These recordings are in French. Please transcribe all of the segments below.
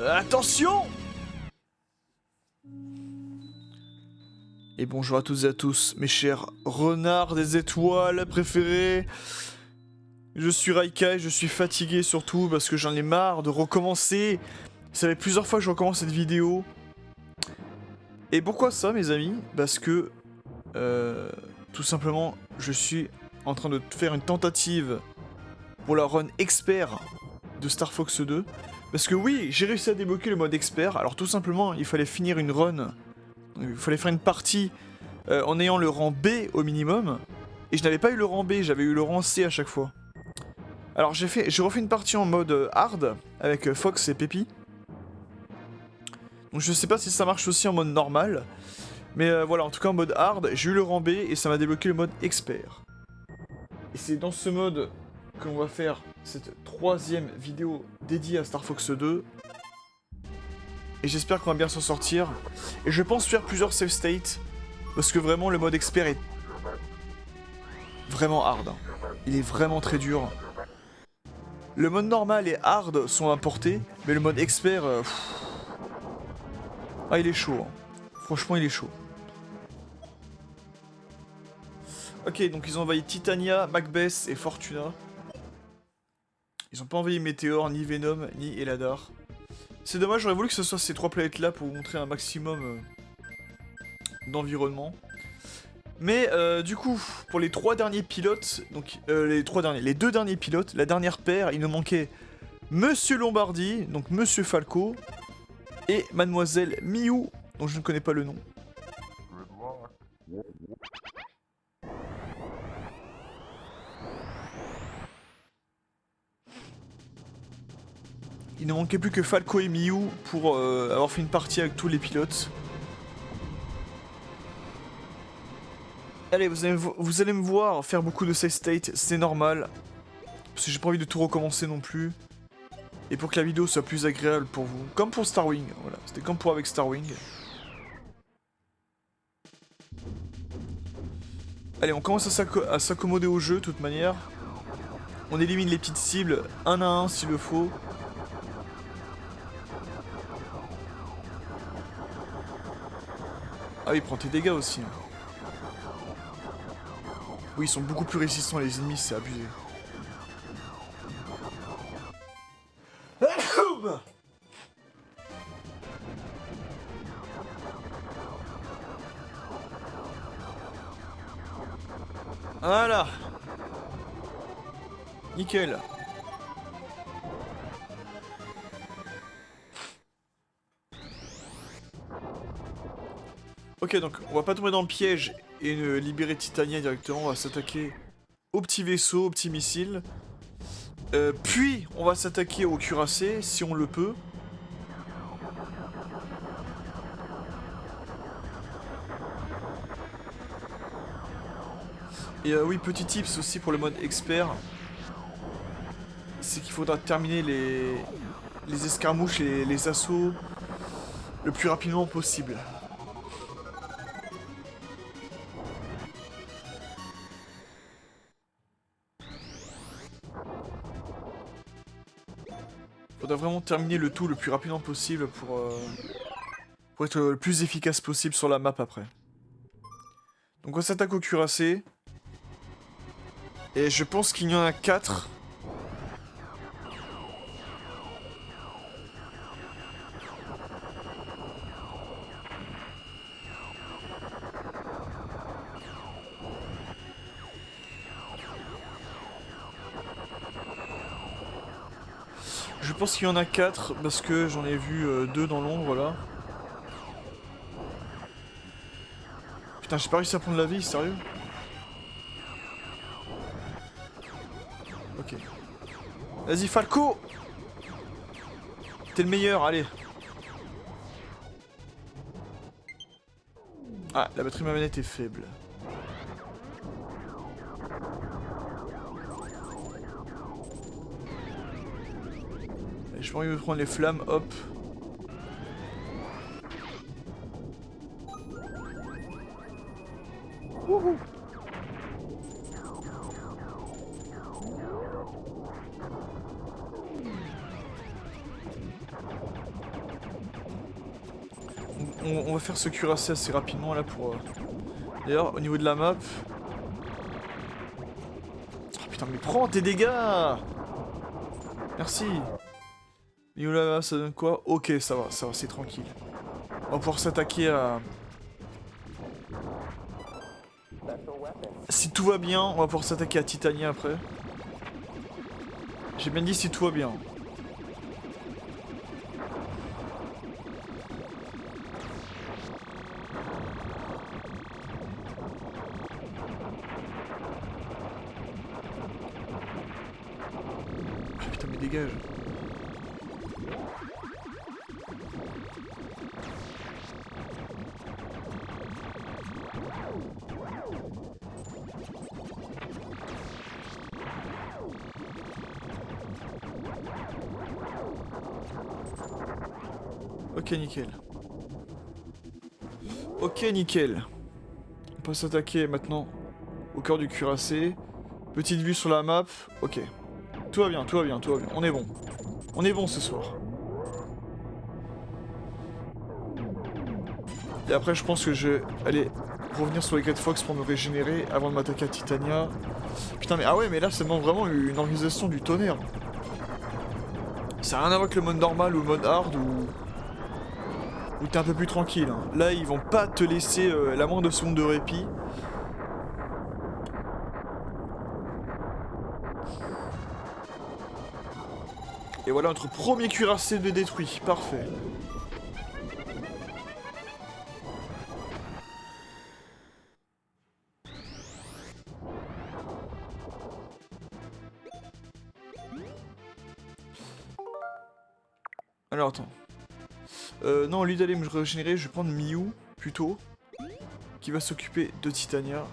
Attention! Et bonjour à toutes et à tous, mes chers renards des étoiles préférés. Je suis Raika et je suis fatigué surtout parce que j'en ai marre de recommencer. Ça fait plusieurs fois que je recommence cette vidéo. Et pourquoi ça, mes amis? Parce que, tout simplement, je suis en train de faire une tentative pour la run expert de Star Fox 2. Parce que oui, j'ai réussi à débloquer le mode expert, alors tout simplement, il fallait finir une run. Il fallait faire une partie en ayant le rang B au minimum. Et je n'avais pas eu le rang B, j'avais eu le rang C à chaque fois. Alors j'ai refait une partie en mode hard, avec Fox et Peppy. Donc je sais pas si ça marche aussi en mode normal. Mais voilà, en tout cas en mode hard, j'ai eu le rang B et ça m'a débloqué le mode expert. Et c'est dans ce mode que l'on va faire cette troisième vidéo dédiée à Star Fox 2. Et j'espère qu'on va bien s'en sortir. Et je pense faire plusieurs save states. Parce que vraiment le mode expert est vraiment hard. Il est vraiment très dur. Le mode normal et hard sont à portée. Mais le mode expert... Ah, il est chaud. Hein. Franchement, il est chaud. Ok, donc ils ont envahi Titania, Macbeth et Fortuna. Ils ont pas envahi Météor, ni Venom, ni Eladar. C'est dommage, j'aurais voulu que ce soit ces trois planètes là pour vous montrer un maximum d'environnement. Mais du coup, pour les trois derniers pilotes, donc les deux derniers pilotes, la dernière paire, il nous manquait Monsieur Lombardi, donc Monsieur Falco, et Mademoiselle Miou, dont je ne connais pas le nom. Il ne manquait plus que Falco et Miou pour avoir fait une partie avec tous les pilotes. Allez, vous allez me voir faire beaucoup de save state, c'est normal. Parce que j'ai pas envie de tout recommencer non plus. Et pour que la vidéo soit plus agréable pour vous. Comme pour Starwing, voilà. C'était comme pour avec Starwing. Allez, on commence à s'accommoder au jeu, de toute manière. On élimine les petites cibles, un à un s'il le faut. Ah oui, il prend tes dégâts aussi. Hein. Oui, ils sont beaucoup plus résistants les ennemis, c'est abusé. Voilà. Nickel. Ok, donc on va pas tomber dans le piège et libérer Titania directement, on va s'attaquer au petit vaisseau, au petit missile. Puis on va s'attaquer au cuirassé, si on le peut. Et oui, petit tips aussi pour le mode expert. C'est qu'il faudra terminer les escarmouches, les assauts le plus rapidement possible. Faudra vraiment terminer le tout le plus rapidement possible pour être le plus efficace possible sur la map après. Donc on s'attaque au cuirassé. Et je pense qu'il y en a 4. Je pense qu'il y en a 4 parce que j'en ai vu 2 dans l'ombre là. Putain, j'ai pas réussi à prendre la vie, sérieux? Ok. Vas-y, Falco! T'es le meilleur, allez. Ah, la batterie de ma manette est faible. Et je peux envie de prendre les flammes, hop. Wouhou. On va faire ce cuirassé assez rapidement là pour... D'ailleurs, au niveau de la map... Oh putain, mais prends tes dégâts! Merci. Et là, ça donne quoi? Ok, ça va, c'est tranquille. On va pouvoir s'attaquer à... Si tout va bien, on va pouvoir s'attaquer à Titania après. J'ai bien dit si tout va bien. Ah, putain, mais dégage. Ok, nickel. Ok, nickel. On peut s'attaquer maintenant au cœur du cuirassé. Petite vue sur la map. Ok. Tout va bien, tout va bien, tout va bien. On est bon. On est bon ce soir. Et après, je pense que je vais aller revenir sur les Great Fox pour me régénérer avant de m'attaquer à Titania. Putain, mais ah ouais, mais là, ça demande vraiment une organisation du tonnerre. Ça n'a rien à voir avec le mode normal ou le mode hard où t'es un peu plus tranquille. Hein. Là, ils vont pas te laisser la moindre seconde de répit. Et voilà notre premier cuirassé de détruit. Parfait. Alors attends. Non, au lieu d'aller me régénérer, je vais prendre Miu, plutôt. Qui va s'occuper de Titania.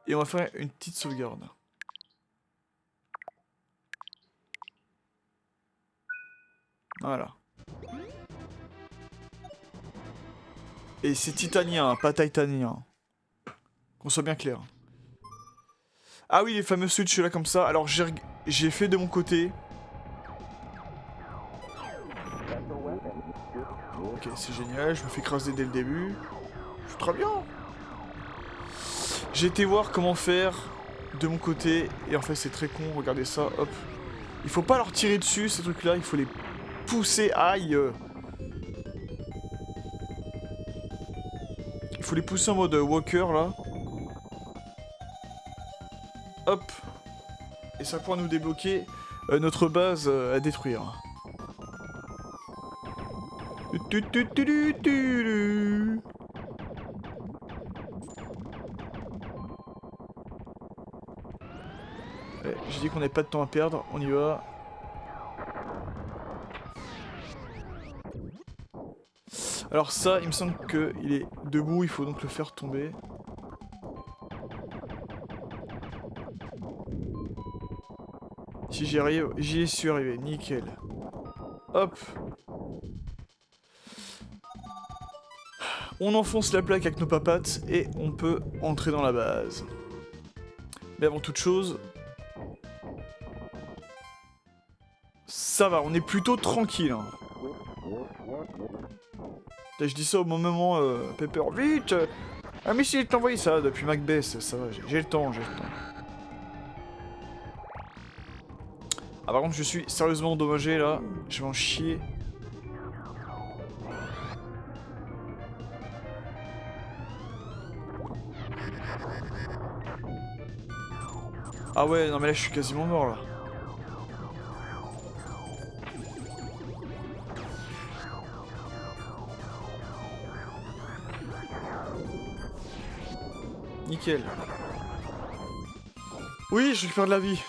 Et on va faire une petite sauvegarde. Voilà. Et c'est Titania, hein, pas Titania. Qu'on soit bien clair. Ah oui, les fameux switches là comme ça. Alors j'ai fait de mon côté. Ok, c'est génial. Je me fais écraser dès le début. C'est très bien. J'ai été voir comment faire de mon côté. Et en fait, c'est très con. Regardez ça. Hop. Il faut pas leur tirer dessus, ces trucs-là. Il faut les pousser. Aïe. Il faut les pousser en mode walker là. Hop. Et ça pourra nous débloquer notre base à détruire. Ouais, j'ai dit qu'on n'avait pas de temps à perdre, on y va. Alors ça, il me semble qu'il est debout, il faut donc le faire tomber. Si j'y arrive, j'y suis arrivé, nickel. Hop. On enfonce la plaque avec nos papates et on peut entrer dans la base. Mais avant toute chose, ça va, on est plutôt tranquille. Hein. Là, je dis ça au moment, Pepper, vite. Ah mais si, il t'a envoyé ça depuis Macbeth, ça va, j'ai le temps, j'ai le temps. Ah par contre, je suis sérieusement endommagé là, je vais en chier. Ah ouais, non mais là je suis quasiment mort là. Nickel. Oui, je récupère de la vie.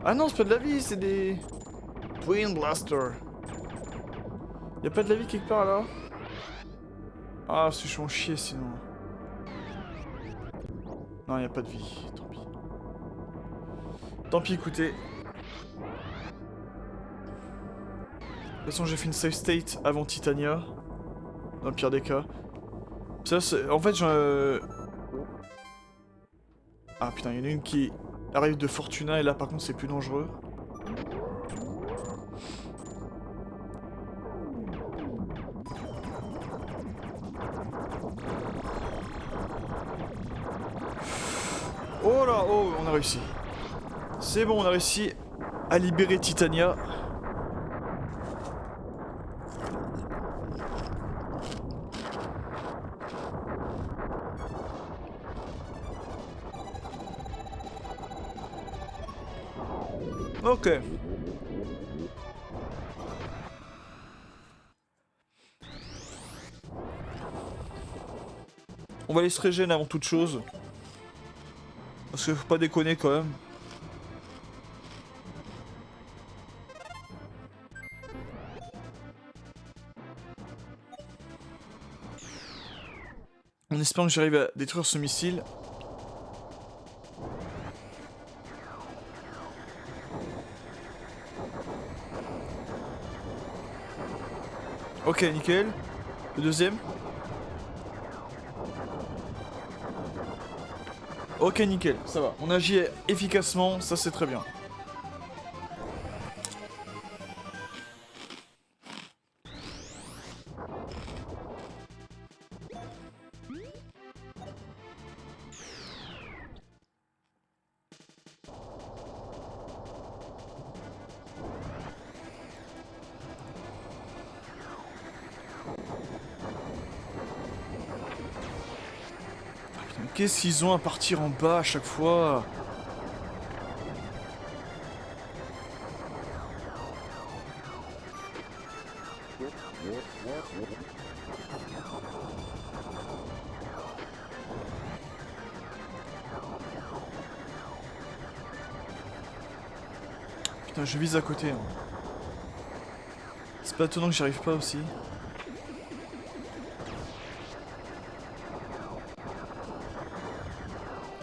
Ah non, c'est pas de la vie, c'est des... Twin Blaster. Y'a pas de la vie quelque part là? Ah, c'est chiant chier sinon. Non, y'a pas de vie, tant pis. Tant pis, écoutez. De toute façon, j'ai fait une save state avant Titania. Dans le pire des cas. Ça, en fait, ah putain, il y en a une qui arrive de Fortuna et là, par contre, c'est plus dangereux. Oh là, oh, on a réussi. C'est bon, on a réussi à libérer Titania. Ok. On va aller se régénérer avant toute chose. Parce que faut pas déconner quand même. En espérant que j'arrive à détruire ce missile. Ok, nickel. Le deuxième. Ok, nickel, ça va. On agit efficacement, ça c'est très bien. Qu'est-ce qu'ils ont à partir en bas à chaque fois? Putain, je vise à côté. Hein. C'est pas étonnant que j'y arrive pas aussi.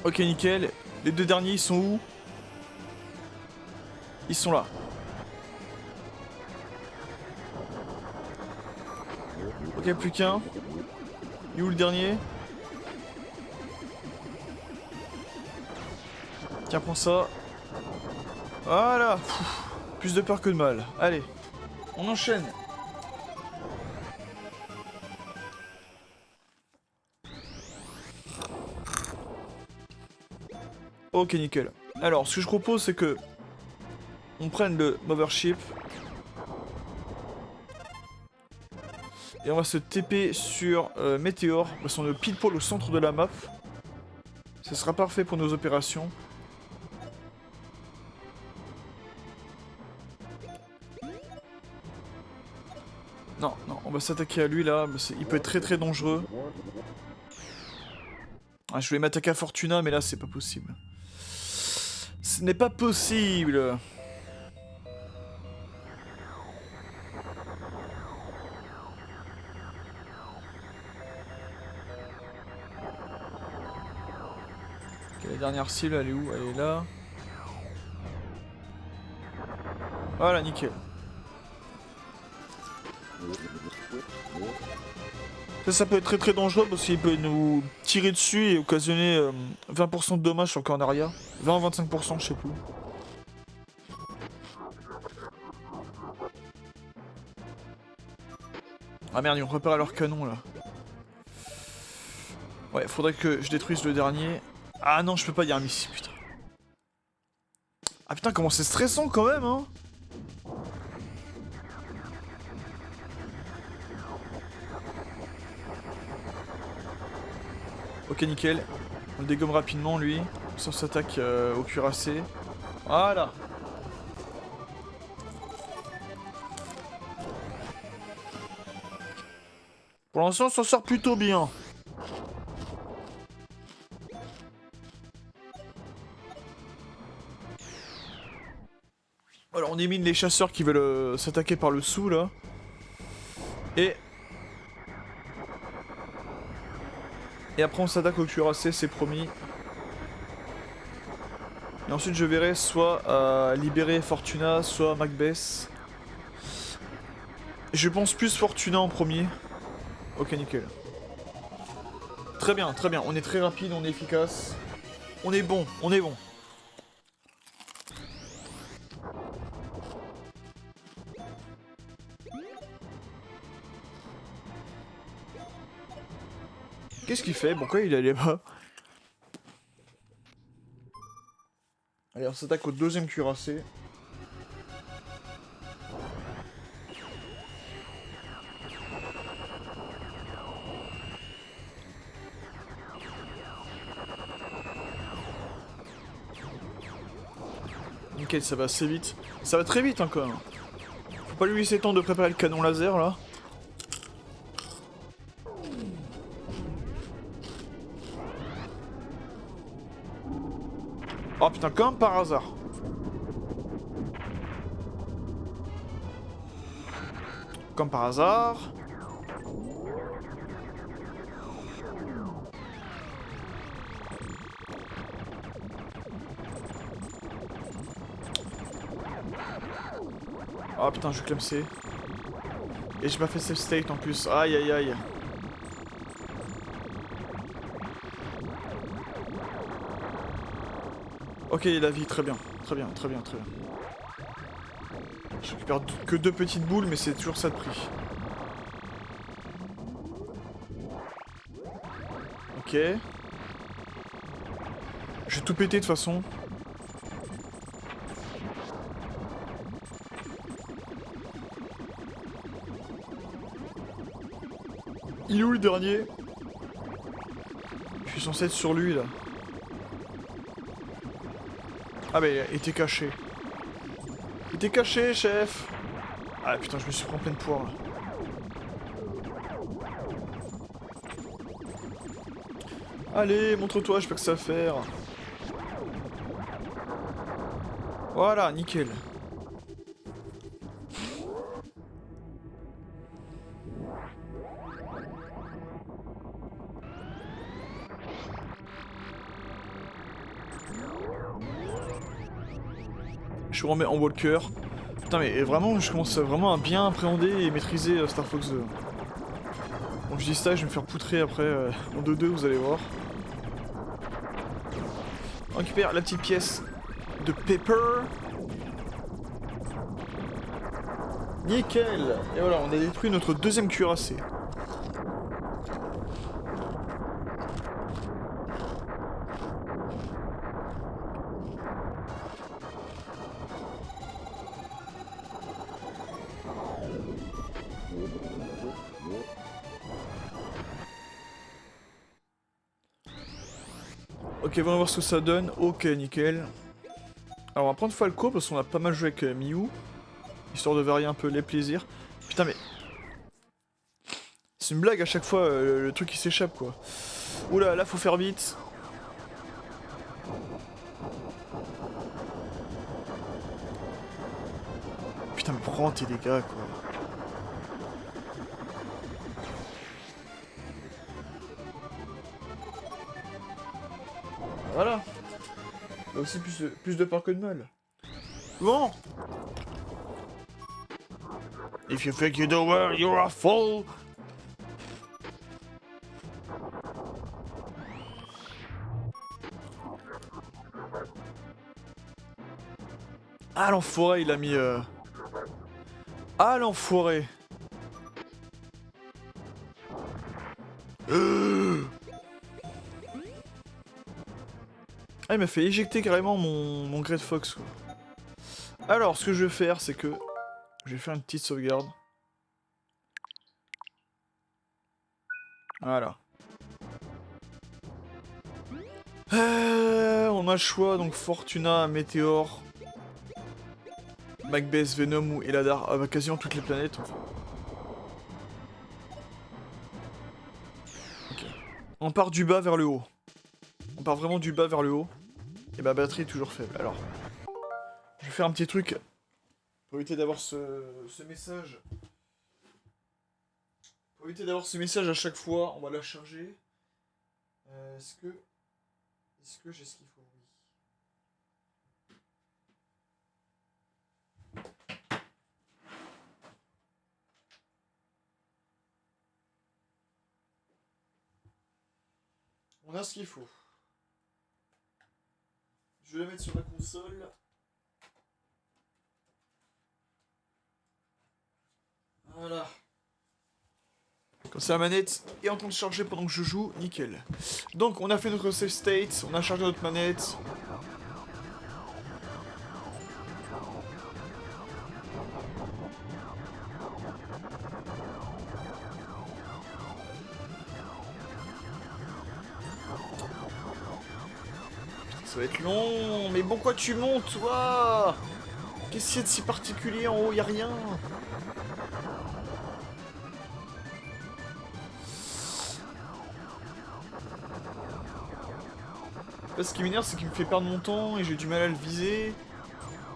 Ok, nickel. Les deux derniers, ils sont où? Ils sont là. Ok, plus qu'un. Il est où le dernier? Tiens, prends ça. Voilà. Pfff. Plus de peur que de mal. Allez, on enchaîne. Ok, nickel. Alors, ce que je propose, c'est que on prenne le Mothership. Et on va se TP sur Météor, parce qu'on est pile poil au centre de la map. Ce sera parfait pour nos opérations. Non, non, on va s'attaquer à lui là, il peut être très très dangereux. Ah, je voulais m'attaquer à Fortuna, mais là c'est pas possible. Ce n'est pas possible. Ok, la dernière cible, elle est où? Elle est là. Voilà, nickel. Ça peut être très très dangereux parce qu'il peut nous tirer dessus et occasionner 20% de dommages sur Corneria. 20-25%, je sais plus. Ah merde, ils ont repéré leur canon là. Ouais, faudrait que je détruise le dernier. Ah non, je peux pas dire un missile, putain. Ah putain, comment c'est stressant quand même, hein. Ok, nickel. On le dégomme rapidement, lui. Sans s'attaque au cuirassé. Voilà. Pour l'instant, on s'en sort plutôt bien. Alors on élimine les chasseurs qui veulent s'attaquer par le sous là. Et après on s'attaque au cuirassé, c'est promis. Et ensuite je verrai soit libérer Fortuna, soit Macbeth. Je pense plus Fortuna en premier. Ok, nickel. Très bien, on est très rapide, on est efficace. On est bon, on est bon. Qu'est-ce qu'il fait? Pourquoi il est allé bas? Allez, on s'attaque au deuxième cuirassé. Nickel, ça va assez vite. Ça va très vite hein, quand même. Faut pas lui laisser le temps de préparer le canon laser là. Oh putain, comme par hasard. Comme par hasard. Oh putain, je vais clamser. Et j'ai pas fait save state en plus. Aïe aïe aïe. Ok, la vie, très bien. Très bien, très bien, très bien. Je récupère que 2 petites boules, mais c'est toujours ça de prix. Ok. Je vais tout péter de toute façon. Il est où le dernier? Je suis censé être sur lui là. Ah bah il était caché. Il était caché, chef. Ah putain, je me suis pris en pleine poire là. Allez, montre-toi, je sais pas que ça va faire. Voilà, nickel. Je vous remets en walker. Putain mais vraiment, je commence vraiment à bien appréhender et maîtriser Star Fox 2. Bon, je dis ça, je vais me faire poutrer après en 2-2, vous allez voir. On récupère la petite pièce de Pepper. Nickel. Et voilà, on a détruit notre deuxième cuirassé. Ok, voyons voir ce que ça donne. Ok, nickel. Alors on va prendre Falco parce qu'on a pas mal joué avec Miou. Histoire de varier un peu les plaisirs. Putain mais... C'est une blague à chaque fois, le truc qui s'échappe quoi. Oula, là faut faire vite. Putain mais prends tes dégâts quoi. Voilà. Là aussi plus de peur que de mal. Bon. If you think you know where you're a fool. Ah l'enfoiré, il a mis... Ah l'enfoiré. Ah il m'a fait éjecter carrément mon Great Fox quoi. Alors ce que je vais faire c'est que... Je vais faire une petite sauvegarde. Voilà. On a le choix, donc Fortuna, Météor, Macbeth, Venom ou Eladar. Ah bah quasiment toutes les planètes. Enfin. Ok. On part du bas vers le haut. On part vraiment du bas vers le haut. Et ma batterie est toujours faible. Alors, je vais faire un petit truc Pour éviter d'avoir ce message. Pour éviter d'avoir ce message à chaque fois, on va la charger. Est-ce que j'ai ce qu'il faut? Oui. On a ce qu'il faut. Je vais la mettre sur la console. Voilà. Comme ça la manette est en train de charger pendant que je joue, nickel. Donc on a fait notre save state, on a chargé notre manette. Ça va être long, mais pourquoi tu montes, toi? Qu'est-ce qu'il y a de si particulier en haut? Y'a rien. Là, ce qui m'énerve, c'est qu'il me fait perdre mon temps et j'ai du mal à le viser.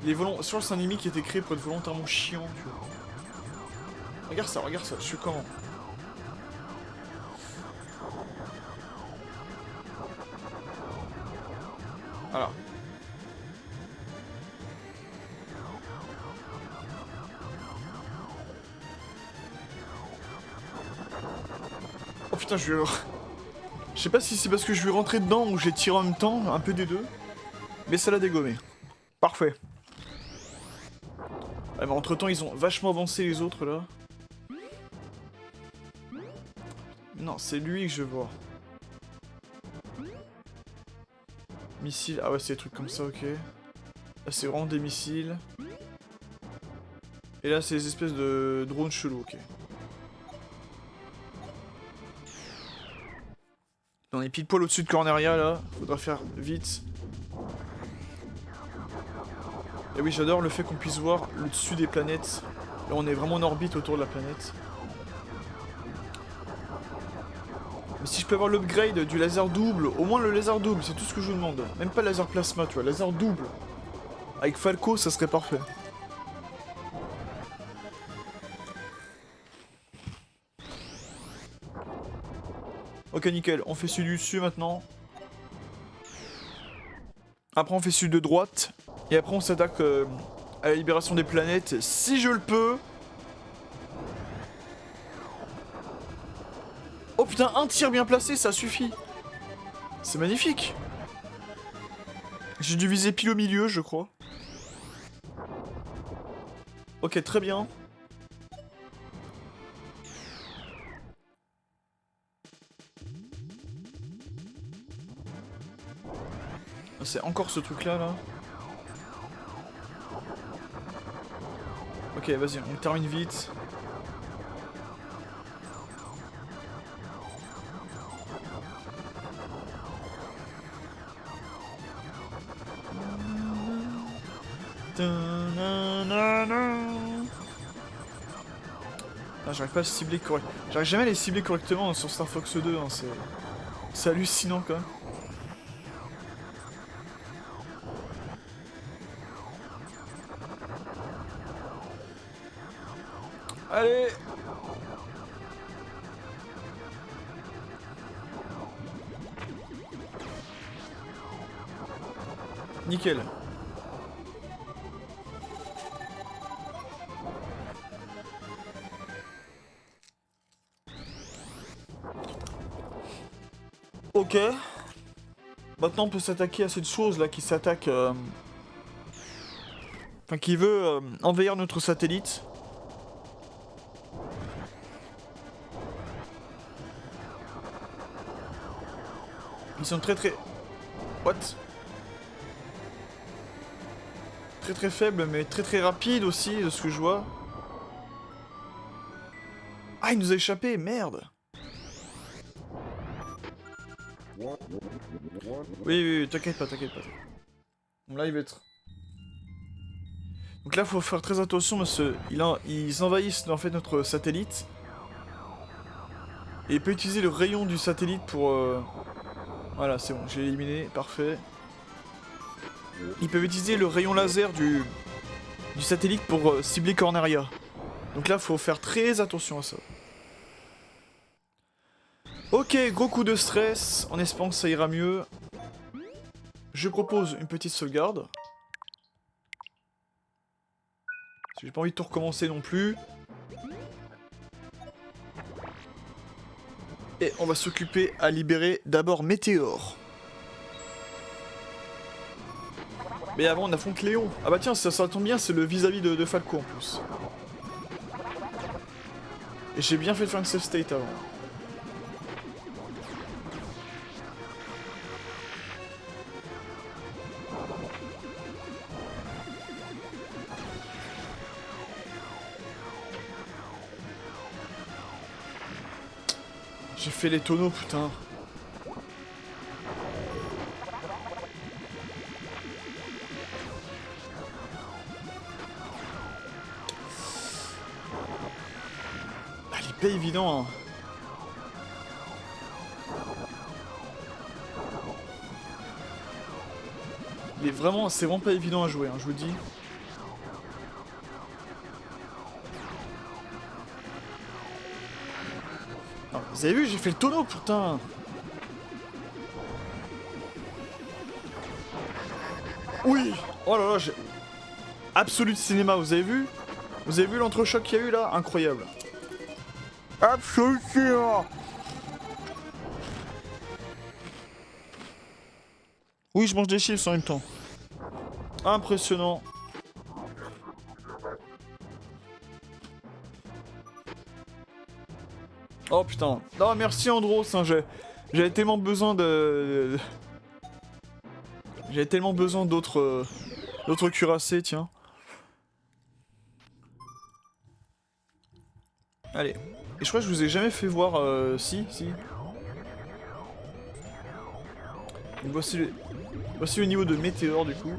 Il est Sur c'est un ennemi qui a été créé pour être volontairement chiant, tu vois. Regarde ça, je suis comment? Voilà. Oh putain, je sais pas si c'est parce que je lui rentrer dedans ou j'ai tiré en même temps, un peu des deux. Mais ça l'a dégommé. Parfait. Ouais, mais entre temps, ils ont vachement avancé les autres là. Non, c'est lui que je vois. Missiles. Ah ouais, c'est des trucs comme ça, ok. Là, c'est vraiment des missiles. Et là, c'est des espèces de drones chelous, ok. On est pile poil au-dessus de Corneria là. Faudra faire vite. Et oui, j'adore le fait qu'on puisse voir le dessus des planètes. Là, on est vraiment en orbite autour de la planète. Mais si je peux avoir l'upgrade du laser double, au moins le laser double, c'est tout ce que je vous demande. Même pas laser plasma, tu vois, laser double. Avec Falco, ça serait parfait. Ok, nickel, on fait celui du dessus maintenant. Après, on fait celui de droite. Et après, on s'attaque à la libération des planètes, si je le peux. Oh putain, un tir bien placé, ça suffit. C'est magnifique. J'ai dû viser pile au milieu, je crois. Ok, très bien. C'est encore ce truc là. Ok, vas-y, on termine vite. Ah, j'arrive pas à le cibler correctement. J'arrive jamais à les cibler correctement sur Star Fox 2, hein, c'est hallucinant quand même. Allez! Nickel. Ok. Maintenant on peut s'attaquer à cette chose là qui s'attaque... Enfin qui veut envahir notre satellite. Ils sont très... What? Très faibles mais très rapides aussi de ce que je vois. Ah, il nous a échappé, merde! Oui, t'inquiète pas. Bon, là, il va être... Donc là, faut faire très attention parce qu'ils envahissent en fait notre satellite. Et il peut utiliser le rayon du satellite pour... Voilà, c'est bon, j'ai éliminé, parfait. Ils peuvent utiliser le rayon laser du du satellite pour cibler Corneria. Donc là, faut faire très attention à ça. Ok, gros coup de stress, en espérant que ça ira mieux. Je propose une petite sauvegarde. Parce que j'ai pas envie de tout recommencer non plus. Et on va s'occuper à libérer d'abord Météore. Mais avant on affronte Léon. Ah bah tiens, ça tombe bien, c'est le vis-à-vis de Falco en plus. Et j'ai bien fait de faire une save state avant. J'ai fait les tonneaux, putain. Ah, il est pas évident, hein. C'est vraiment pas évident à jouer, hein, je vous le dis. Ah, vous avez vu, j'ai fait le tonneau, putain. Oui. Oh là là, j'ai... Absolute cinéma, vous avez vu? Vous avez vu l'entrechoc qu'il y a eu là? Incroyable. Absolute cinéma. Oui, je mange des chips en même temps. Impressionnant. Oh putain. Non, merci Andros, hein, j'avais tellement besoin de... J'avais tellement besoin d'autres cuirassés, tiens. Allez. Et je crois que je vous ai jamais fait voir... si. Donc voici le niveau de Météore du coup.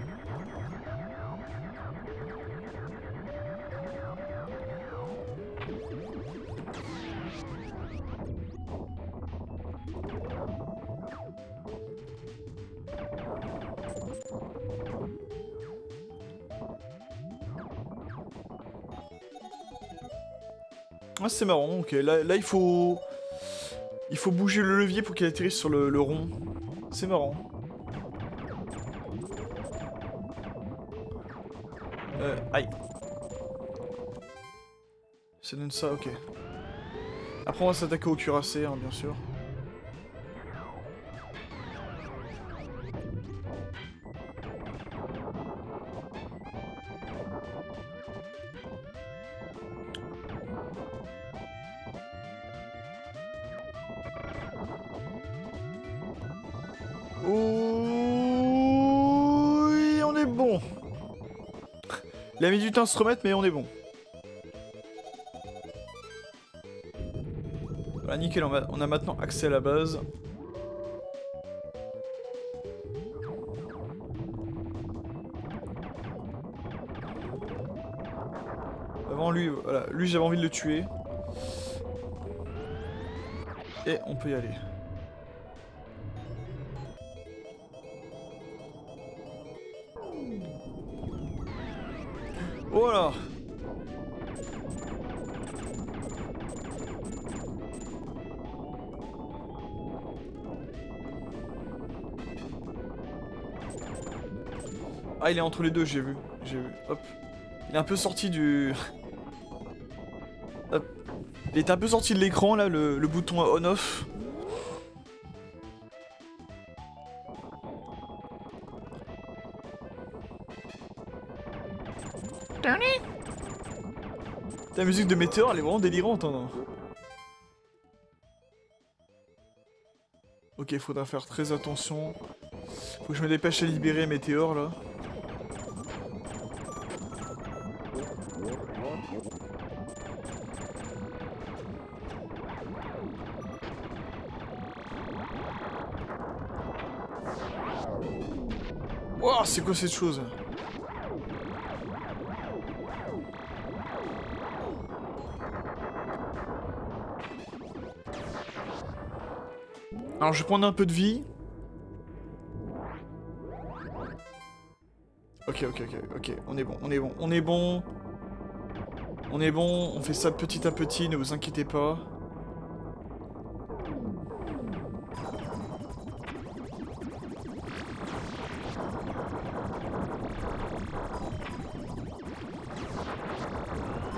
Ah c'est marrant, ok. Là il faut... Il faut bouger le levier pour qu'il atterrisse sur le rond. C'est marrant. Aïe. Ça donne ça, ok. Après on va s'attaquer au cuirassé, hein, bien sûr. Oui, on est bon. Il a mis du temps à se remettre, mais on est bon. Voilà, nickel, on a maintenant accès à la base. Avant lui, voilà, lui j'avais envie de le tuer. Et on peut y aller. Voilà. Ah, il est entre les deux, j'ai vu. Hop. Il est un peu sorti du... Hop. Il est un peu sorti de l'écran, là, le bouton on-off. La musique de Météore, elle est vraiment délirante, hein. Ok, faudra faire très attention. Faut que je me dépêche à libérer Météore, là. Wouah, c'est quoi cette chose? Alors je vais prendre un peu de vie. Ok, ok, ok, ok. On est bon, on est bon, on est bon. On est bon, on fait ça petit à petit, ne vous inquiétez pas.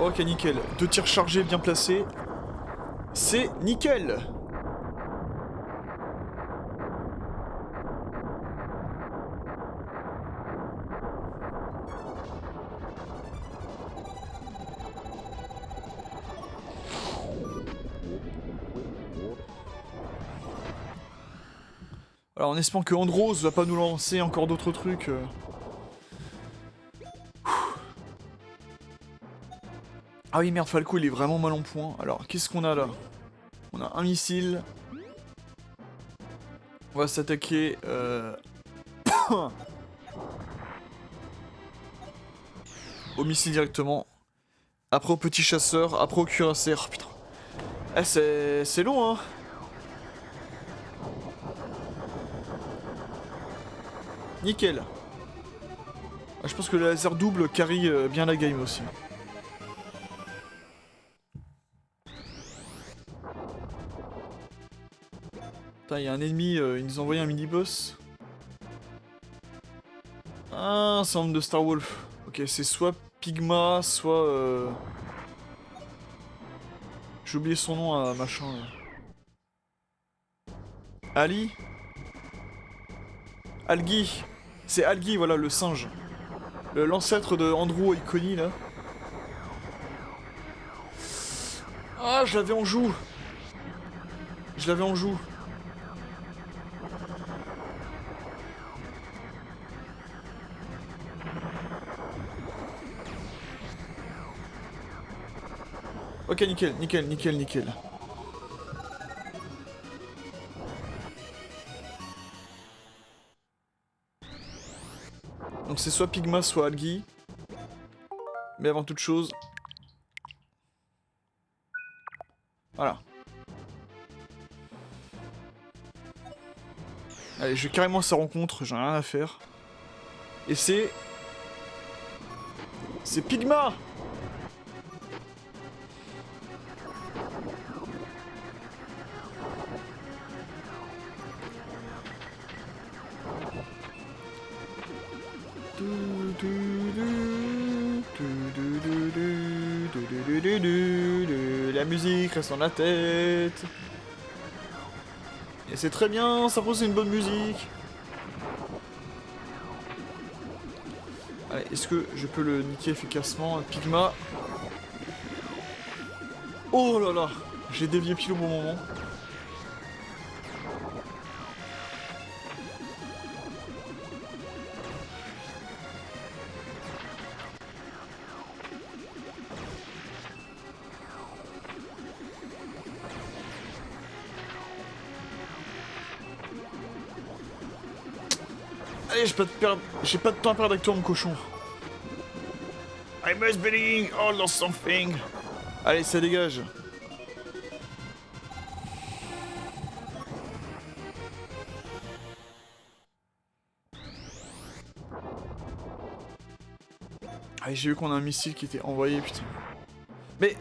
Ok, nickel. 2 tirs chargés bien placés. C'est nickel. Alors, en espérant que Andros va pas nous lancer encore d'autres trucs. Ah oui, merde, Falco, il est vraiment mal en point. Alors, qu'est-ce qu'on a là? On a un missile. On va s'attaquer... au missile directement. Après au petit chasseur, après au cuirassé. Oh putain. Eh, c'est long, hein. Nickel. Ah, je pense que le laser double carry bien la game aussi. Putain, il y a un ennemi, il nous a envoyé un mini-boss. Ah, un certain nombre de Star Wolf. Ok, c'est soit Pigma, soit... J'ai oublié son nom à machin. Là. Ali Algi. C'est Algi, voilà, le singe. L'ancêtre de Andrew Iconi, là. Ah, je l'avais en joue. Je l'avais en joue. Ok, nickel, nickel, nickel, nickel. Donc c'est soit Pigma, soit Algi. Mais avant toute chose... Voilà. Allez, je vais carrément à sa rencontre, j'en ai rien à faire. Et c'est... C'est Pigma! La musique reste dans la tête. Et c'est très bien, ça pose une bonne musique. Allez, est-ce que je peux le niquer efficacement, Pigma? Oh là là, j'ai dévié pile au bon moment. Allez, j'ai pas de temps à perdre avec toi, mon cochon. I must be all or something. Allez, ça dégage. Allez, j'ai vu qu'on a un missile qui était envoyé, putain. Mais...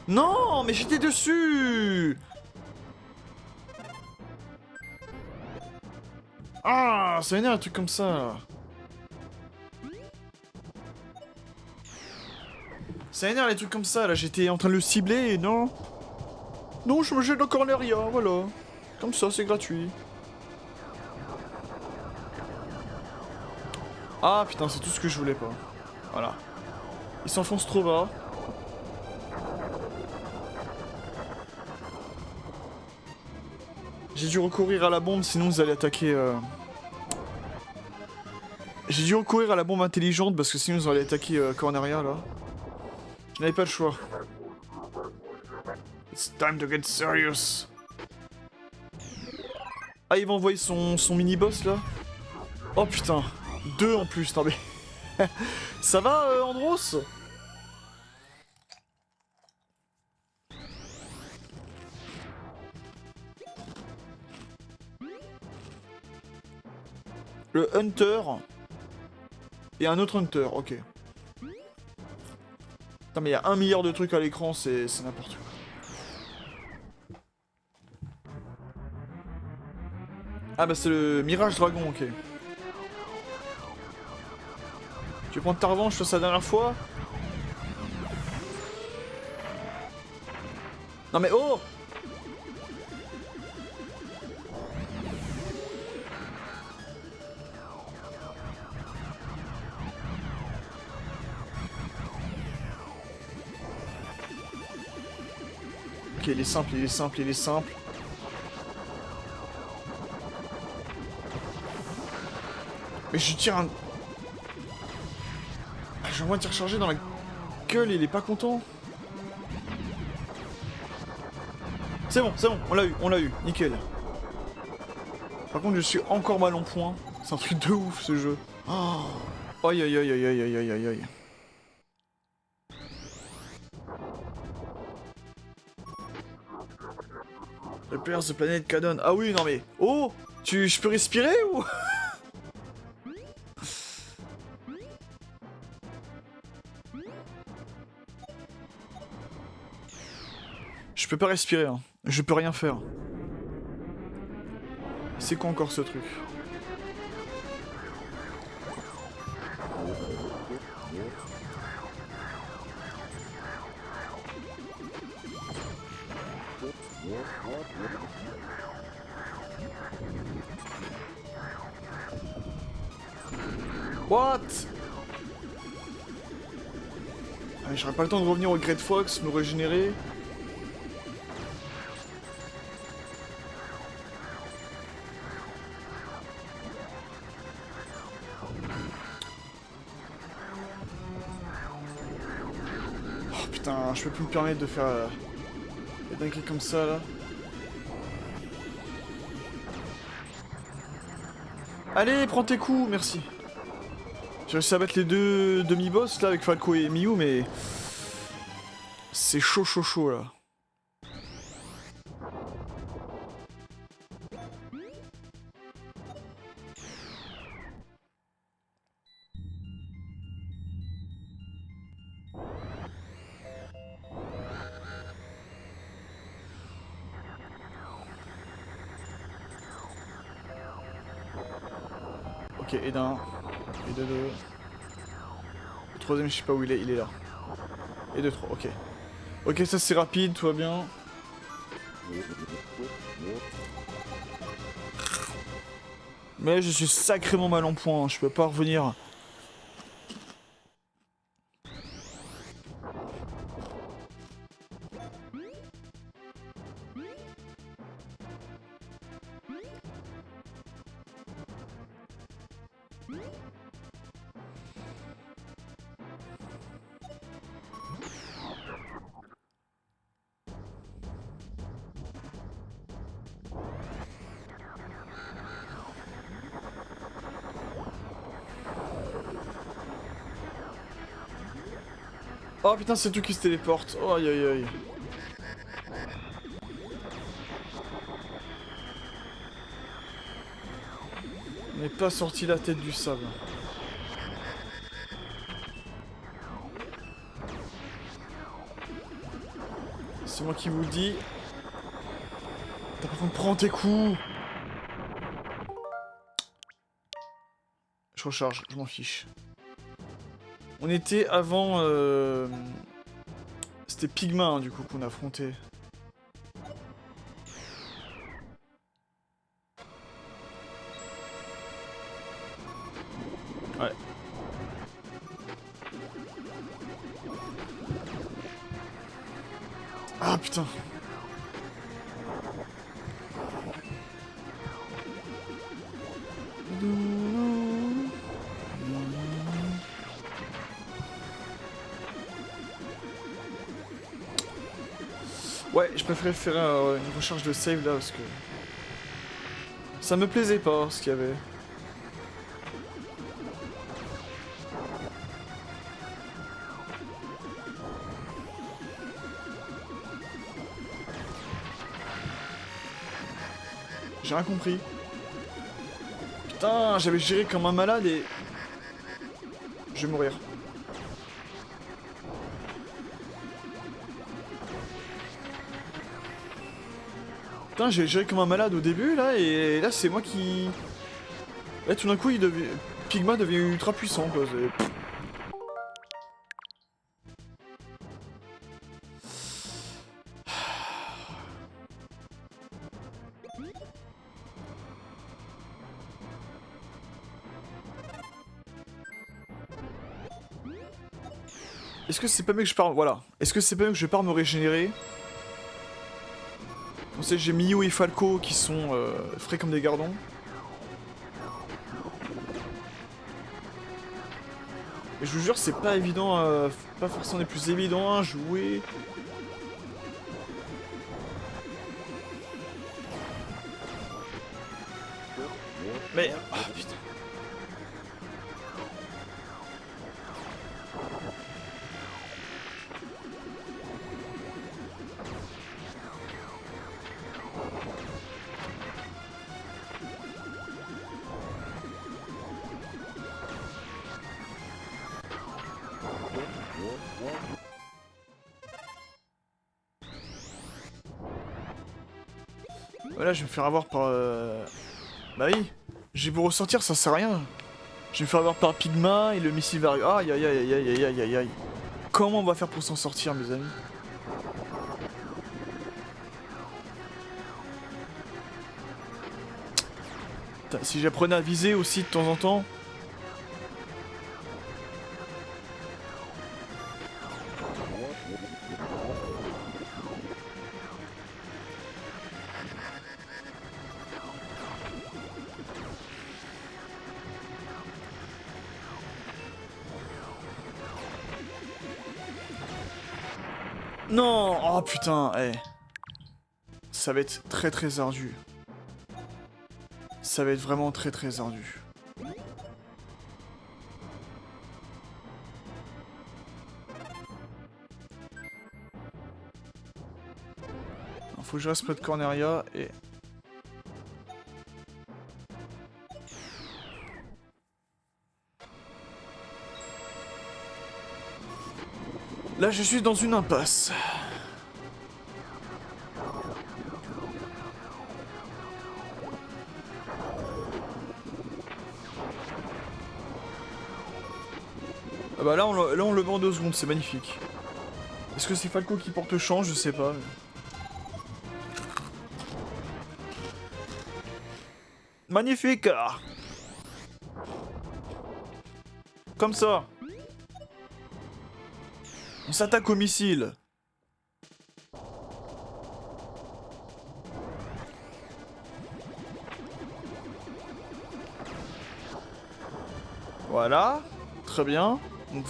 Non, mais j'étais dessus. Ah, ça énerve un truc comme ça. Ça énerve les trucs comme ça, là, j'étais en train de le cibler et non. Non, je me jette dans Corneria, voilà. Comme ça, c'est gratuit. Ah, putain, c'est tout ce que je voulais pas. Voilà. Il s'enfonce trop bas. J'ai dû recourir à la bombe, sinon vous allez attaquer... J'ai dû recourir à la bombe intelligente, parce que sinon vous allez attaquer Corneria, là. Je n'avais pas le choix. It's time to get serious. Ah, il va envoyer son mini-boss, là. Oh, putain. 2 en plus, non mais... Ça va, Andros? le Hunter et un autre Hunter, ok. Putain mais il y a 1 milliard de trucs à l'écran, c'est n'importe quoi. Ah bah c'est le Mirage Dragon, ok. Tu veux prendre ta revanche sur sa dernière fois? Non mais oh! Ok, il est simple, il est simple, il est simple. Mais je tire un... Ah, j'envoie un tir chargé dans la gueule, il est pas content. C'est bon, on l'a eu, nickel. Par contre, je suis encore mal en point. C'est un truc de ouf, ce jeu. Oh. Aïe aïe aïe aïe aïe aïe aïe aïe aïe. Repairs the Planet Cadon. Ah oui, non mais... Oh! Je peux respirer ou... Je peux pas respirer, hein. Je peux rien faire. C'est quoi encore ce truc? What? Ah, j'aurais pas le temps de revenir au Great Fox, me régénérer. Oh putain, je peux plus me permettre de faire des dingueries comme ça là. Allez, prends tes coups, merci. J'ai réussi à battre les deux demi-boss là avec Falco et Miyu, mais... C'est chaud chaud chaud là. Ok, et d'un, et de deux. Le troisième, je sais pas où il est là. Et de trois, ok. Ok, ça c'est rapide, tout va bien. Mais je suis sacrément mal en point, hein. Je peux pas revenir. Oh putain, c'est tout qui se téléporte. Oh aïe aïe aïe. On n'est pas sorti la tête du sable. C'est moi qui vous le dis. T'as pas besoin de prendre tes coups. Je recharge, je m'en fiche. On était avant... C'était Pigma, hein, du coup, qu'on a affronté. Ouais. Ah, putain. Ouais, je préférais faire une recharge de save là parce que... Ça me plaisait pas ce qu'il y avait. J'ai rien compris. Putain, j'avais géré comme un malade et... Je vais mourir. Putain, j'ai géré comme un malade au début, là, et là, c'est moi qui... Là, tout d'un coup, Pigma devient ultra puissant, quoi. Est-ce que c'est pas mieux que je pars... Voilà. Est-ce que c'est pas mieux que je pars me régénérer? On sait, j'ai Miyu et Falco qui sont frais comme des gardons. Mais je vous jure, c'est pas évident, pas forcément les plus évidents à jouer. Mais... Ah putain. Voilà, je vais me faire avoir par... Bah oui, j'ai beau ressortir, ça sert à rien. Je vais me faire avoir par Pigma et le missile va... Aïe aïe aïe aïe aïe aïe aïe aïe. Comment on va faire pour s'en sortir, mes amis? Putain, si j'apprenais à viser aussi de temps en temps... Non! Oh putain, eh. Ça va être très très ardu. Ça va être vraiment très très ardu. Faut que je reste près de Corneria et... Là, je suis dans une impasse. Ah bah là, on le met en 2 secondes, c'est magnifique. Est-ce que c'est Falco qui porte chance? Je sais pas. Mais... Magnifique! Comme ça. On s'attaque au missile. Voilà. Très bien. Donc,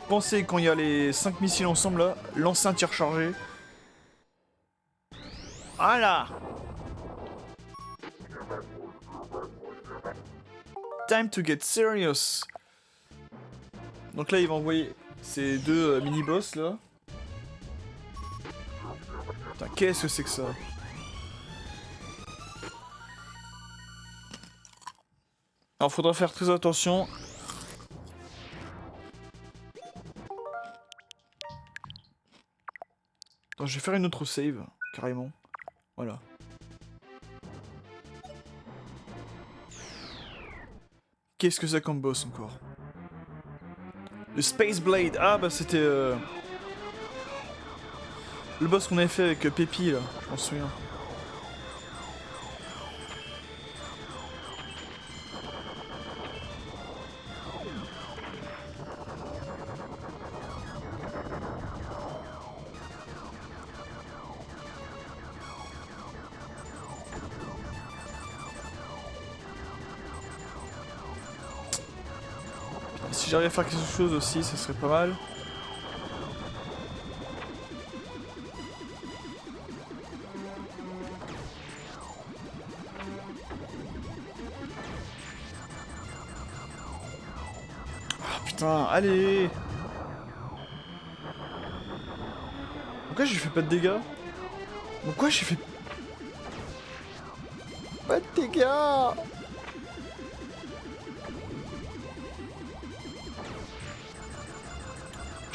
pensez quand il y a les 5 missiles ensemble là, lancer un tir chargé. Voilà. Time to get serious. Donc là, il va envoyer ces 2 mini-boss là. Putain, qu'est-ce que c'est que ça? Alors, faudra faire très attention. Attends, je vais faire une autre save, carrément. Voilà. Qu'est-ce que c'est comme boss encore? Le Space Blade. Ah bah c'était... Le boss qu'on avait fait avec Pépi là, je m'en souviens. Si j'arrive à faire quelque chose aussi, ça serait pas mal. Ah putain, allez! Pourquoi j'ai fait pas de dégâts? Pourquoi j'ai fait... Pas de dégâts?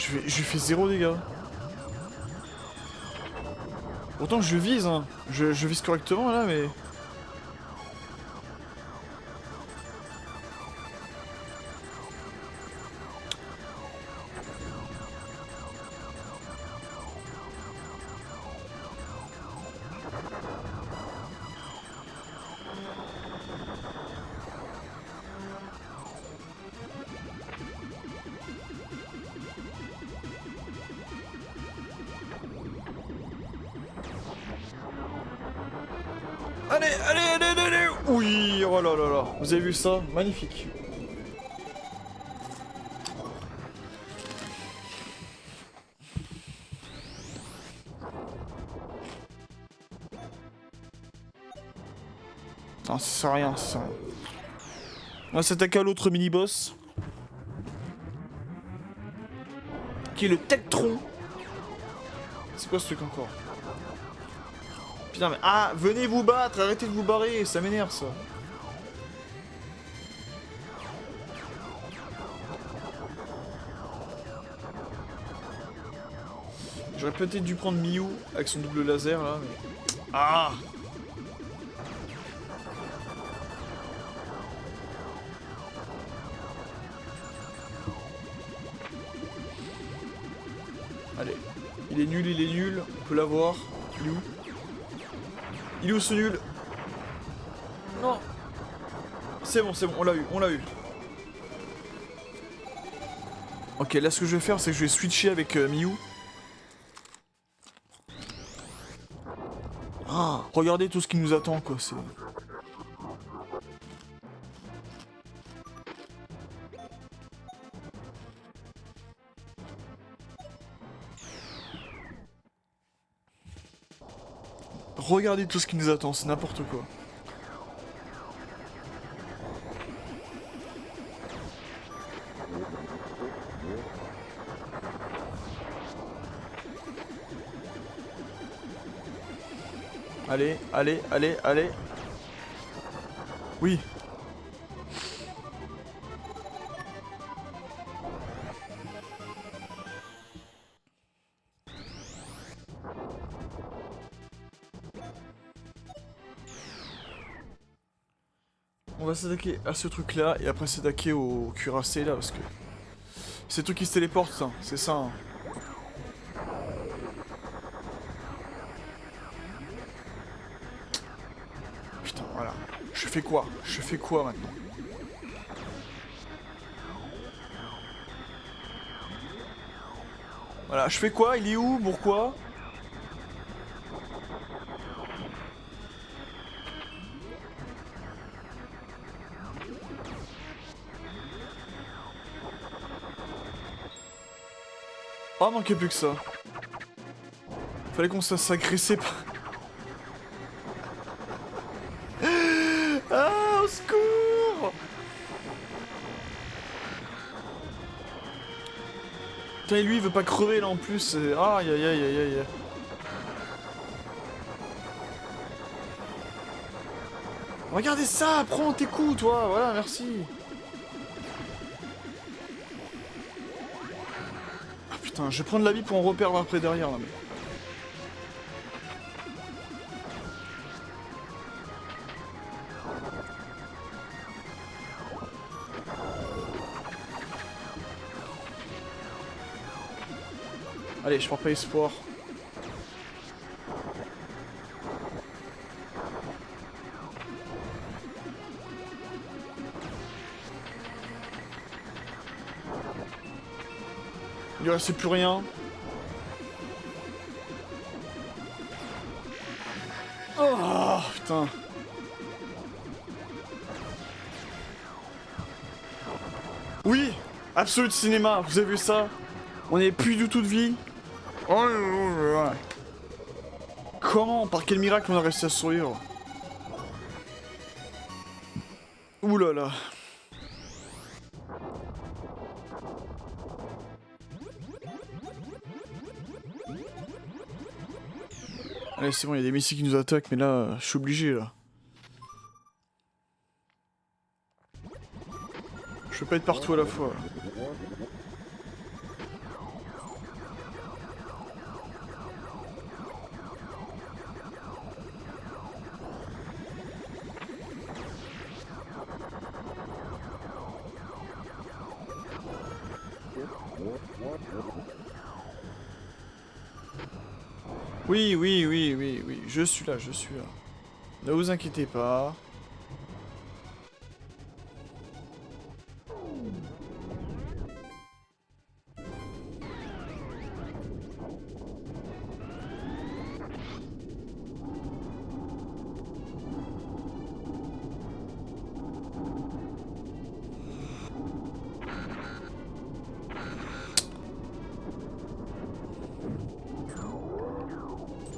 Je lui fais 0 dégâts. Pourtant je vise, hein. Je vise correctement là, mais... Allez, allez, allez, allez, allez. Oui, oh là là là. Vous avez vu ça? Magnifique. Non, ça sert à rien, ça sert à rien. On va s'attaquer à l'autre mini-boss. Qui est le Tektron. C'est quoi ce truc encore? Putain mais... Ah, venez vous battre, arrêtez de vous barrer, ça m'énerve ça. J'aurais peut-être dû prendre Miyu avec son double laser là, mais... Ah! Allez. Il est nul, on peut l'avoir. Il est où? Il est où ce nul? Non. C'est bon, on l'a eu, on l'a eu. Ok, là ce que je vais faire, c'est que je vais switcher avec Miyu. Ah, regardez tout ce qui nous attend, quoi, c'est... Regardez tout ce qui nous attend, c'est n'importe quoi. Allez, allez, allez, allez. Oui. On va s'attaquer à ce truc là et après s'attaquer au cuirassé là parce que... C'est le truc qui se téléporte ça, c'est ça hein. Putain voilà. Je fais quoi? Je fais quoi maintenant? Voilà, je fais quoi? Il est où? Pourquoi? Oh, manquait plus que ça. Fallait qu'on se s'agressait pas. Ah, au secours! Putain, et lui, il veut pas crever là en plus. Aïe aïe aïe aïe aïe. Regardez ça, prends tes coups, toi. Voilà, merci. Ah putain, je vais prendre la vie pour en reperdre après derrière là. Mais... Allez, je prends pas espoir. Il lui reste plus rien. Oh putain. Oui, Absolute Cinéma, vous avez vu ça? On n'est plus du tout de vie. Oh là là. Comment? Par quel miracle on a réussi à survivre? Ouh là là. Allez, c'est bon, il y a des missiles qui nous attaquent, mais là, je suis obligé, là. Je peux pas être partout à la fois. Là. Oui, oui, oui, oui, oui, je suis là, je suis là. Ne vous inquiétez pas.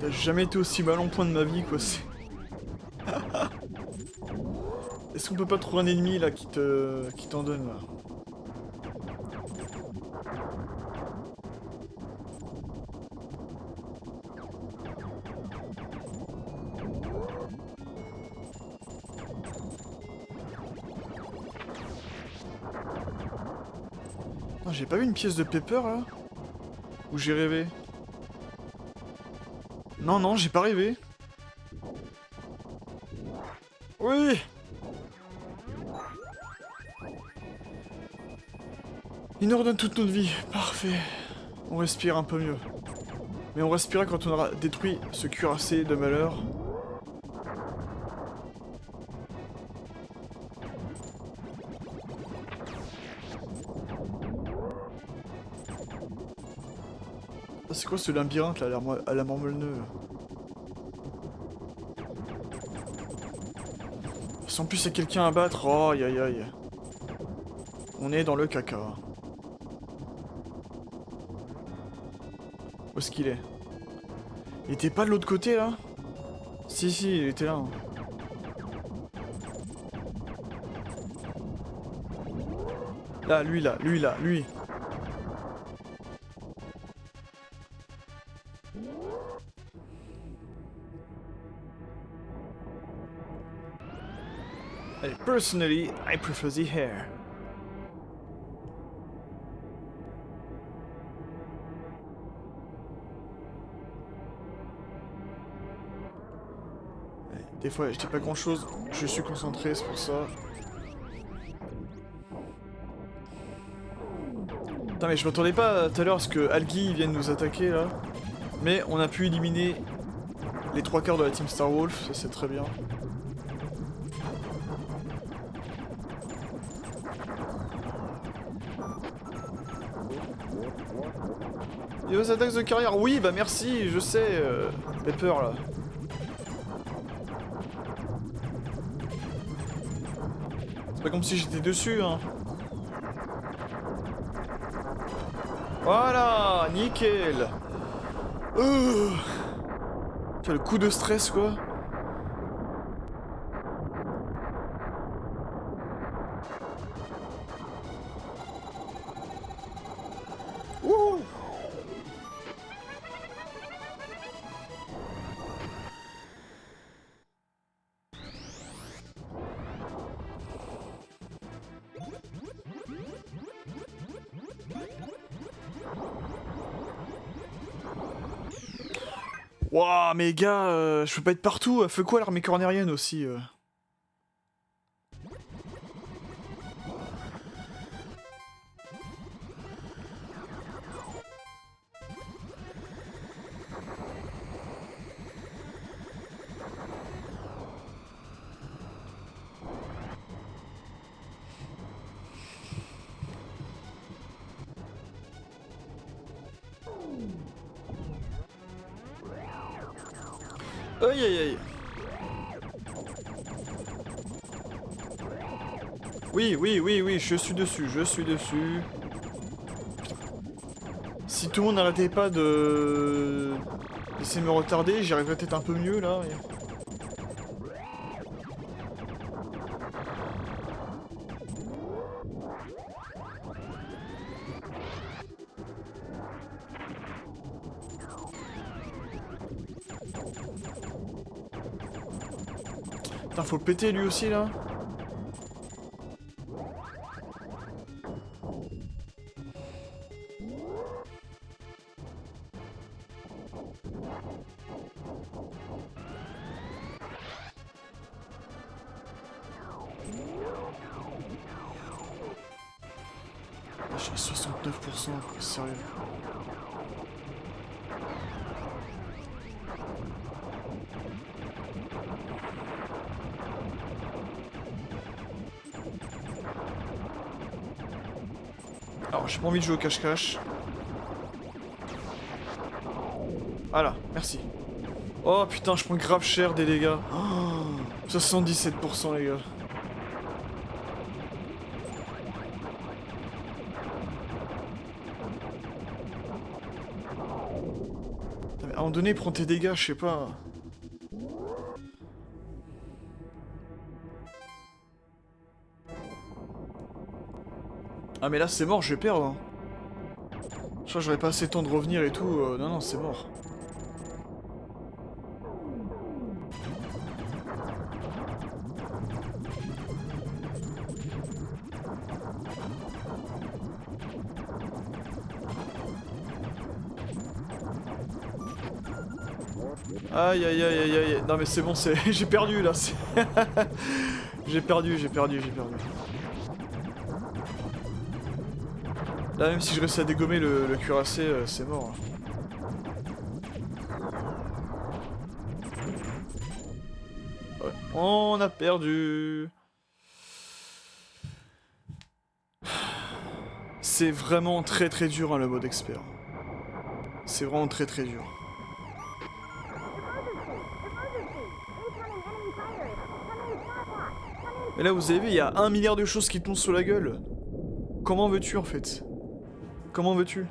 J'ai jamais été aussi mal en point de ma vie, quoi. Est-ce qu'on peut pas trouver un ennemi là qui t'en donne là? Non, j'ai pas vu une pièce de Pepper là? Ou j'ai rêvé? Non, non, j'ai pas rêvé. Oui! Il nous redonne toute notre vie. Parfait. On respire un peu mieux. Mais on respirera quand on aura détruit ce cuirassé de malheur. Ah, c'est quoi ce labyrinthe là, à la mormelneux là? En plus, il y a quelqu'un à battre. Oh, aïe aïe aïe. On est dans le caca. Où est-ce qu'il est? Il était pas de l'autre côté là? Si, si, il était là. Hein. Là, lui là, lui là, lui. Allez, personally, I prefer the hair. Des fois, je dis pas grand chose, je suis concentré, c'est pour ça. Putain, mais je m'attendais pas tout à l'heure à ce que Algi vienne nous attaquer là. Mais on a pu éliminer les 3/4 de la team Star Wolf, ça c'est très bien. Il y a des attaques de carrière, oui, bah merci, je sais, Pepper là. C'est pas comme si j'étais dessus, hein. Voilà, nickel. Quel le coup de stress, quoi. Wouh. Wouah, mais gars, je peux pas être partout. Elle fait quoi l'armée cornérienne aussi Aïe aïe aïe. Oui, oui, oui, oui, je suis dessus, je suis dessus. Si tout le monde n'arrêtait pas de... d'essayer de me retarder, j'y arriverais peut-être un peu mieux là. Putain, faut le péter lui aussi là. J'ai 69%, quoi, sérieux. j'ai pas envie de jouer au cache-cache. Voilà, merci. Oh putain, je prends grave cher des dégâts. Oh, 77% les gars. À un moment donné, prends tes dégâts, je sais pas. Ah mais là c'est mort, je vais perdre. Hein. Je crois que j'aurais pas assez de temps de revenir et tout. Non, non, c'est mort. Aïe aïe aïe aïe aïe. Non mais c'est bon, c'est... j'ai perdu là. J'ai perdu. Là même si je réussis à dégommer le cuirassé, c'est mort. Ouais. On a perdu. C'est vraiment très très dur hein, le mode expert. C'est vraiment très très dur. Mais là vous avez vu, il y a 1 milliard de choses qui tombent sous la gueule. Comment veux-tu en fait? Comment veux-tu?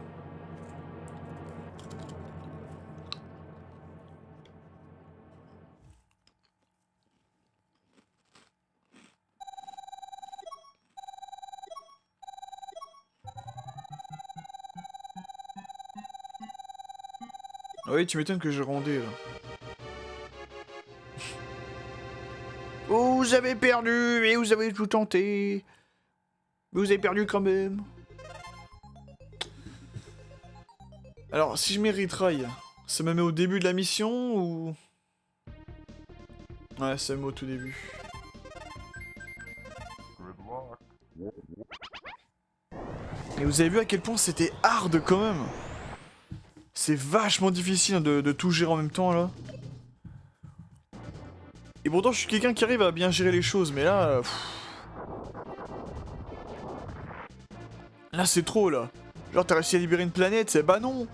Ah oui, tu m'étonnes que j'ai rendé là. Vous avez perdu, mais vous avez tout tenté. Mais vous avez perdu quand même. Alors, si je mets retry, ça me met au début de la mission ou... Ouais, ça me met au tout début. Et vous avez vu à quel point c'était hard quand même. C'est vachement difficile hein, de tout gérer en même temps là. Et pourtant je suis quelqu'un qui arrive à bien gérer les choses, mais là... Là c'est trop là. Genre t'as réussi à libérer une planète, c'est... Bah non.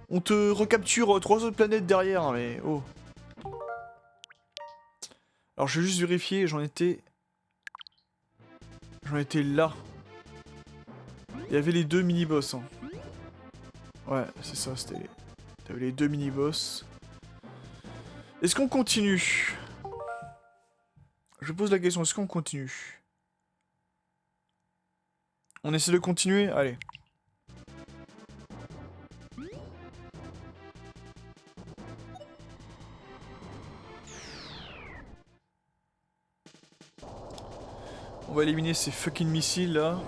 On te recapture 3 autres planètes derrière, mais oh. Alors je vais juste vérifier, j'en étais là. Il y avait les 2 mini-boss. Hein. Ouais, c'est ça, c'était... T'avais les 2 mini-boss. Est-ce qu'on continue? Je pose la question, est-ce qu'on continue? On essaie de continuer? Allez. On va éliminer ces fucking missiles là.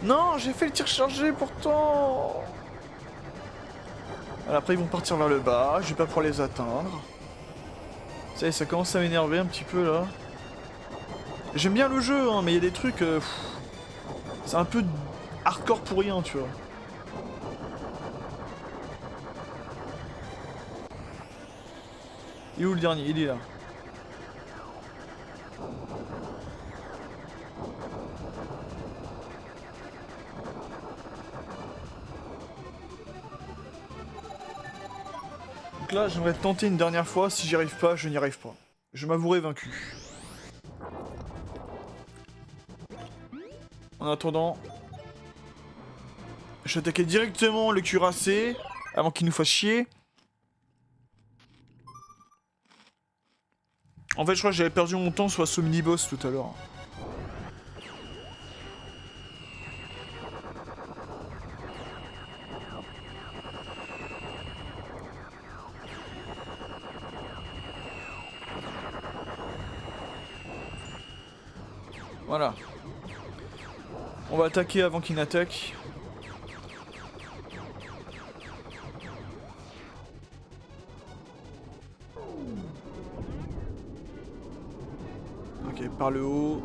Non, j'ai fait le tir chargé pourtant. Alors après ils vont partir vers le bas, je vais pas pouvoir les atteindre. Ça y est, ça commence à m'énerver un petit peu là. J'aime bien le jeu hein, mais il y a des trucs... c'est un peu hardcore pour rien tu vois. Il est où le dernier? Il est là. Donc là, j'aimerais tenter une dernière fois. Si j'y arrive pas, je n'y arrive pas. Je m'avouerai vaincu. En attendant, je vais attaquer directement le cuirassé avant qu'il nous fasse chier. En fait, je crois que j'avais perdu mon temps sur ce mini-boss tout à l'heure. Voilà. On va attaquer avant qu'il n'attaque. Ok, par le haut,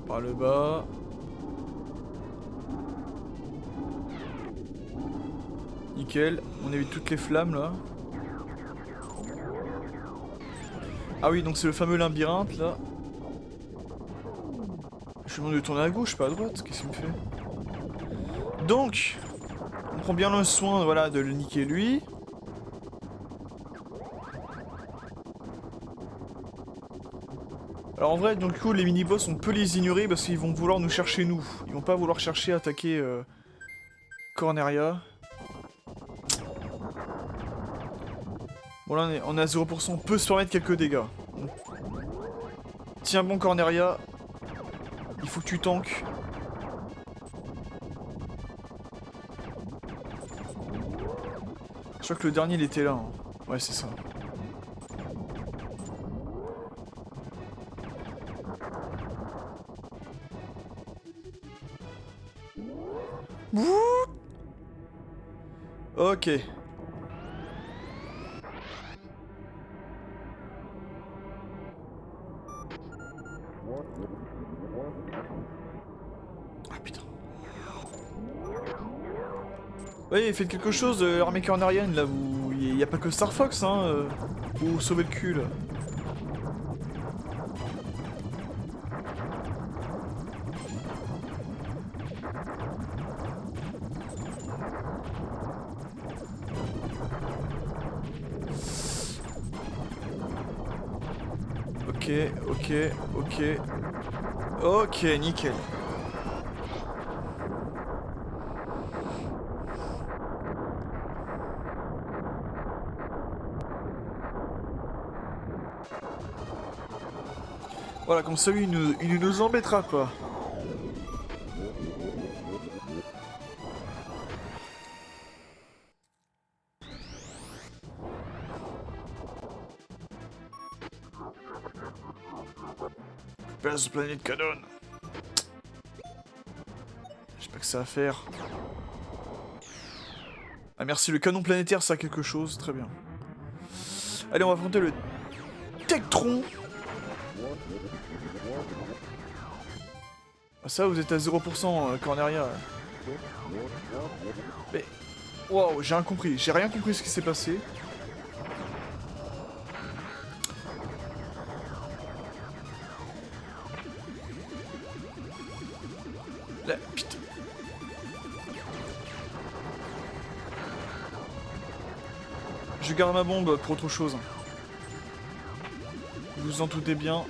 par le bas. Nickel, on évite toutes les flammes là. Ah oui, donc c'est le fameux labyrinthe là. Je lui demande de tourner à gauche, pas à droite. Qu'est-ce qu'il me fait? Donc, on prend bien le soin, voilà, de le niquer lui. Alors en vrai, donc, du coup, les mini-boss, on peut les ignorer parce qu'ils vont vouloir nous chercher nous. Ils vont pas vouloir chercher à attaquer Corneria. Bon là, on est à 0%, on peut se permettre quelques dégâts. Tiens bon Corneria. Il faut que tu tankes. Je crois que le dernier il était là. Hein. Ouais, c'est ça. Ok. Ah putain. Ouais, faites quelque chose, l'armée cornérienne là, vous. Y a pas que Star Fox, hein, pour sauver le cul là. Ok. Ok, nickel. Voilà, comme ça, lui, il ne nous embêtera pas. Place de planète canon. Je sais pas que ça à faire. Ah merci, le canon planétaire ça a quelque chose, très bien. Allez, on va affronter le Tektron. Ah ça, vous êtes à 0% Corneria. Mais... Waouh, j'ai rien compris. J'ai rien compris ce qui s'est passé. Là, putain. Je garde ma bombe pour autre chose. Vous vous en doutez bien.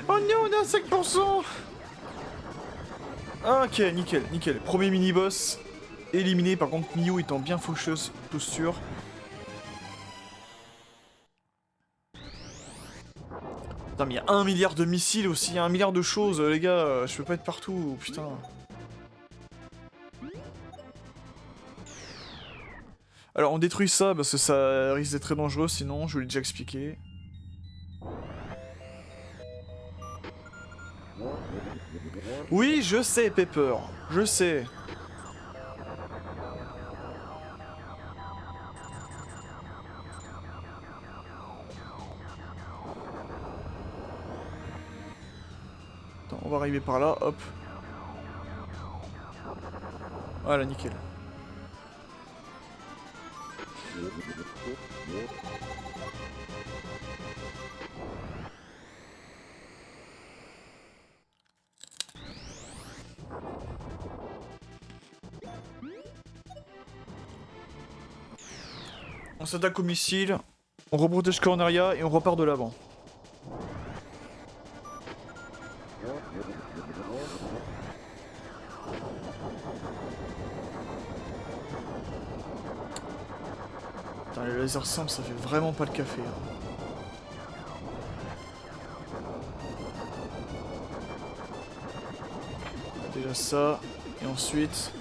Oh non, on est à 5%. Ah, ok, nickel. Premier mini-boss éliminé, par contre Miyu est en bien faucheuse posture. Putain, mais il y a 1 milliard de missiles aussi, il y a 1 milliard de choses, les gars, je peux pas être partout, putain. Alors on détruit ça parce que ça risque d'être très dangereux, sinon je vous l'ai déjà expliqué. Oui, je sais, Pepper, je sais. Attends, on va arriver par là, hop. Voilà, nickel. On s'attaque au missile, on reprotège Corneria et on repart de l'avant. Putain, les lasers simples, ça fait vraiment pas le café. Hein. Déjà ça, et ensuite...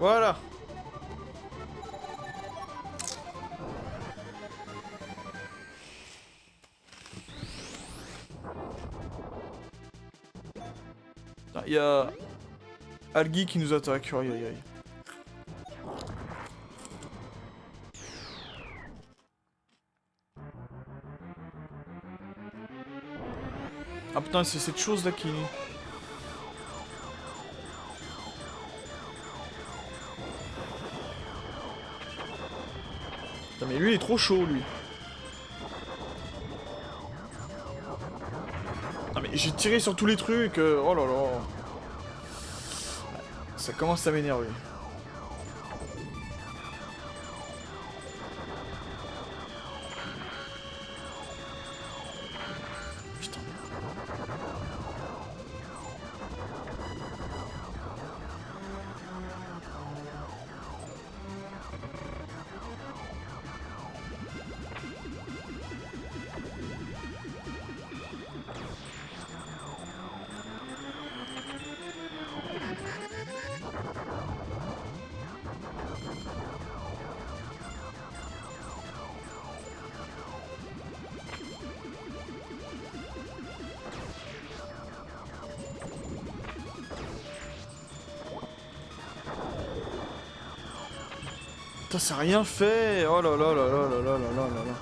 Voilà. Il y a Algi qui nous attaque, aïe aïe aïe. Ah putain, c'est cette chose là qui... Putain, mais lui il est trop chaud lui. Non mais j'ai tiré sur tous les trucs, oh là là. Ça commence à m'énerver. Putain. Putain, ça a rien fait. Oh là là là là là là là là là.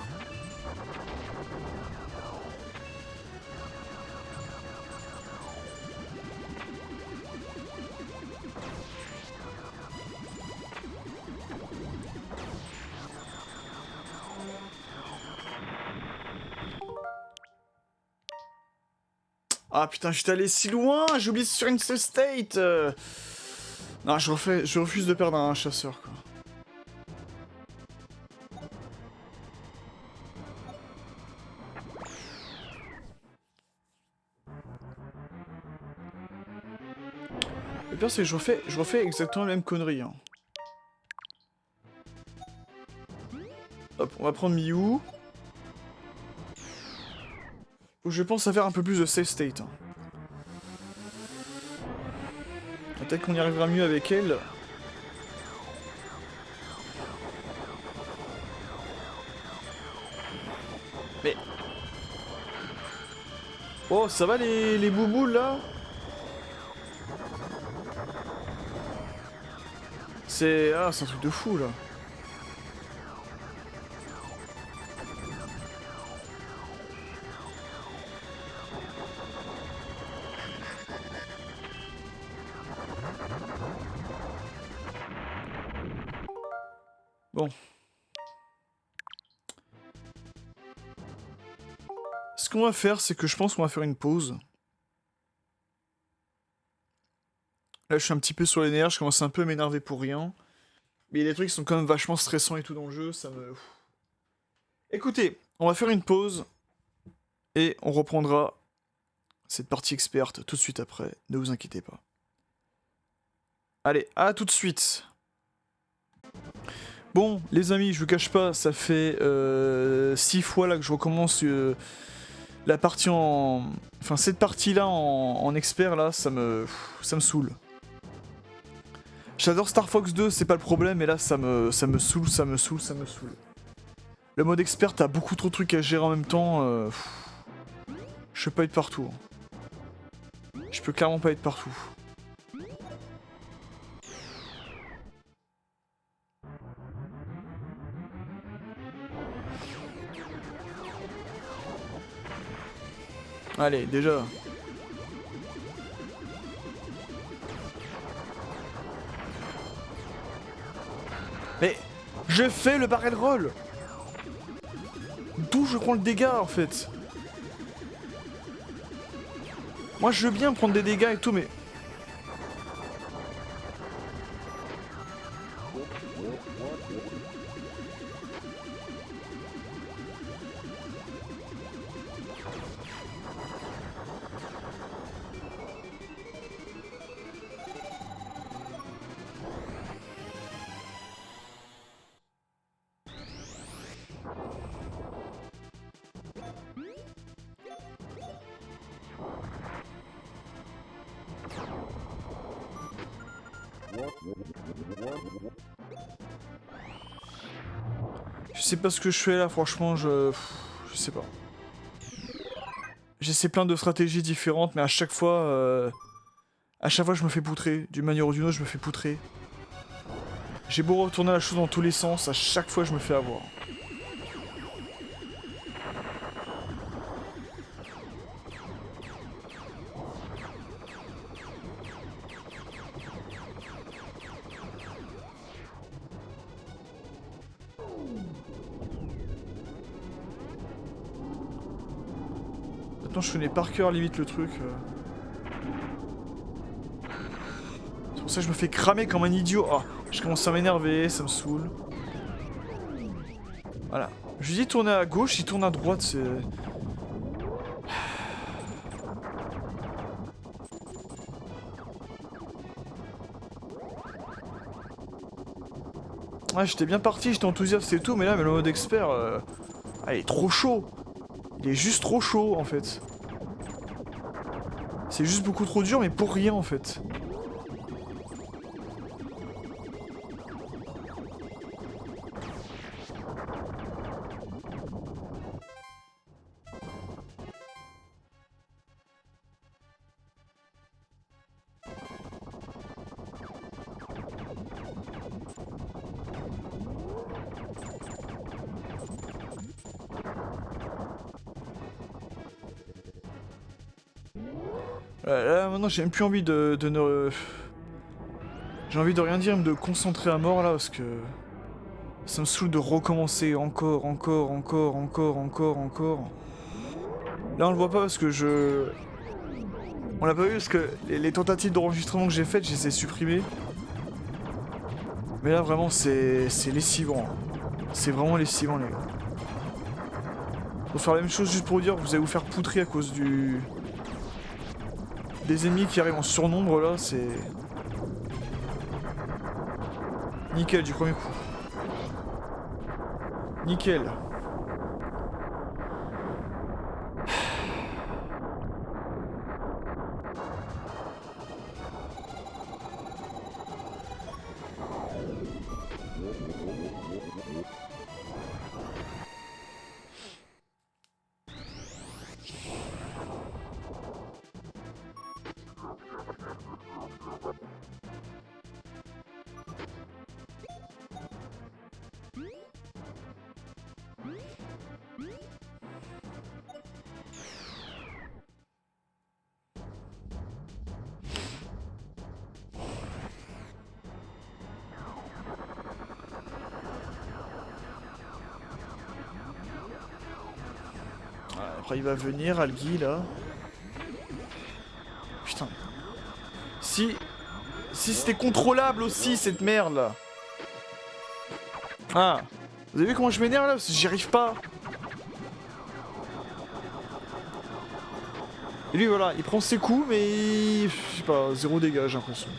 Ah putain, j'étais allé si loin, j'ai oublié sur une state. Non, je refuse de perdre un chasseur quoi. Le pire c'est que je refais exactement la même connerie. Hein. Hop, on va prendre Miou. Faut que je pense à faire un peu plus de safe state. Hein. Peut-être qu'on y arrivera mieux avec elle. Mais... Oh, ça va les bouboules là? C'est... Ah, c'est un truc de fou là. Bon. Ce qu'on va faire, c'est que je pense qu'on va faire une pause. Là, je suis un petit peu sur les nerfs, je commence un peu à m'énerver pour rien. Mais il y a des trucs qui sont quand même vachement stressants et tout dans le jeu, ça me... Écoutez, on va faire une pause. Et on reprendra cette partie experte tout de suite après, ne vous inquiétez pas. Allez, à tout de suite. Bon, les amis, je vous cache pas, ça fait 6 fois là que je recommence la partie en... Enfin, cette partie-là en expert, là, ça me saoule. J'adore Star Fox 2, c'est pas le problème, mais là, ça me saoule, ça me saoule, ça me saoule. Le mode expert, t'as beaucoup trop de trucs à gérer en même temps. Je peux pas être partout. Je peux clairement pas être partout. Allez, déjà. Mais je fais le barrel roll. D'où je prends le dégât en fait. Moi je veux bien prendre des dégâts et tout mais... Je sais pas ce que je fais là, franchement, je sais pas. J'essaie plein de stratégies différentes, mais à chaque fois je me fais poutrer. D'une manière ou d'une autre, je me fais poutrer. J'ai beau retourner la chose dans tous les sens, à chaque fois je me fais avoir. Maintenant je connais par cœur limite le truc. C'est pour ça que je me fais cramer comme un idiot. Oh, je commence à m'énerver, ça me saoule. Voilà. Je lui dis tourner à gauche, il tourne à droite, c'est... Ouais, j'étais bien parti, j'étais enthousiaste et tout, mais là, le mode expert, ah, il est trop chaud. Il est juste trop chaud, en fait. C'est juste beaucoup trop dur, mais pour rien, en fait. Là, maintenant, j'ai même plus envie de ne... J'ai envie de rien dire, mais de concentrer à mort, là, parce que... Ça me saoule de recommencer encore. Là, on le voit pas parce que je... On l'a pas vu parce que les tentatives d'enregistrement que j'ai faites, je les ai supprimées. Mais là, vraiment, c'est lessivant. C'est vraiment lessivant, les gars. Faut faire la même chose juste pour vous dire, vous allez vous faire poutrer à cause du... Des ennemis qui arrivent en surnombre, là, c'est... Nickel du premier coup. Nickel. Après il va venir, Algi, là. Putain. Si c'était contrôlable aussi, cette merde, là. Ah. Vous avez vu comment je m'énerve, là? Parce que j'y arrive pas. Et lui, voilà, il prend ses coups, mais... Je sais pas, zéro dégâts, j'ai l'impression.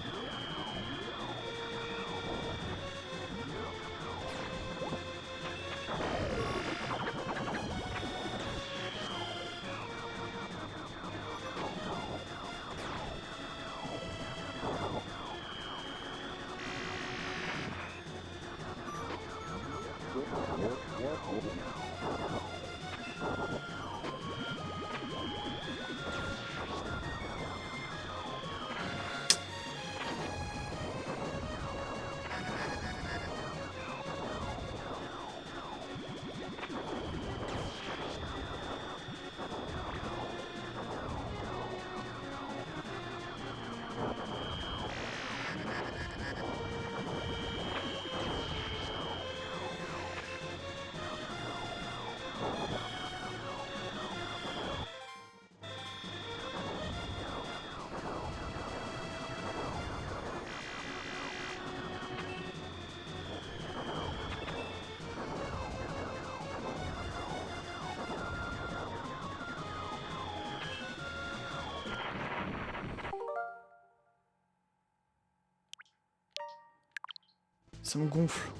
Ça me gonfle.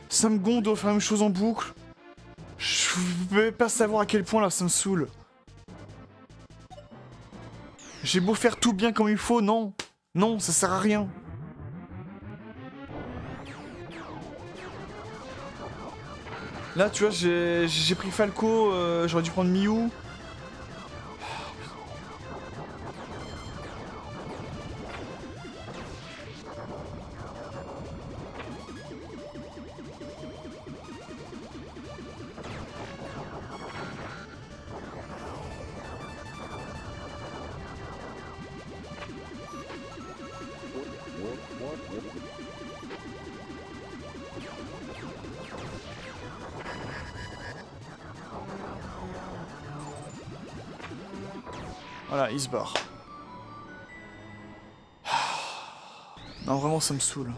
Ça me gonfle de faire la même chose en boucle. Je vais pas savoir à quel point là ça me saoule. J'ai beau faire tout bien comme il faut, non. Non, ça sert à rien. Là, tu vois, j'ai pris Falco, j'aurais dû prendre Miou. Voilà, il se barre. Non, vraiment, ça me saoule.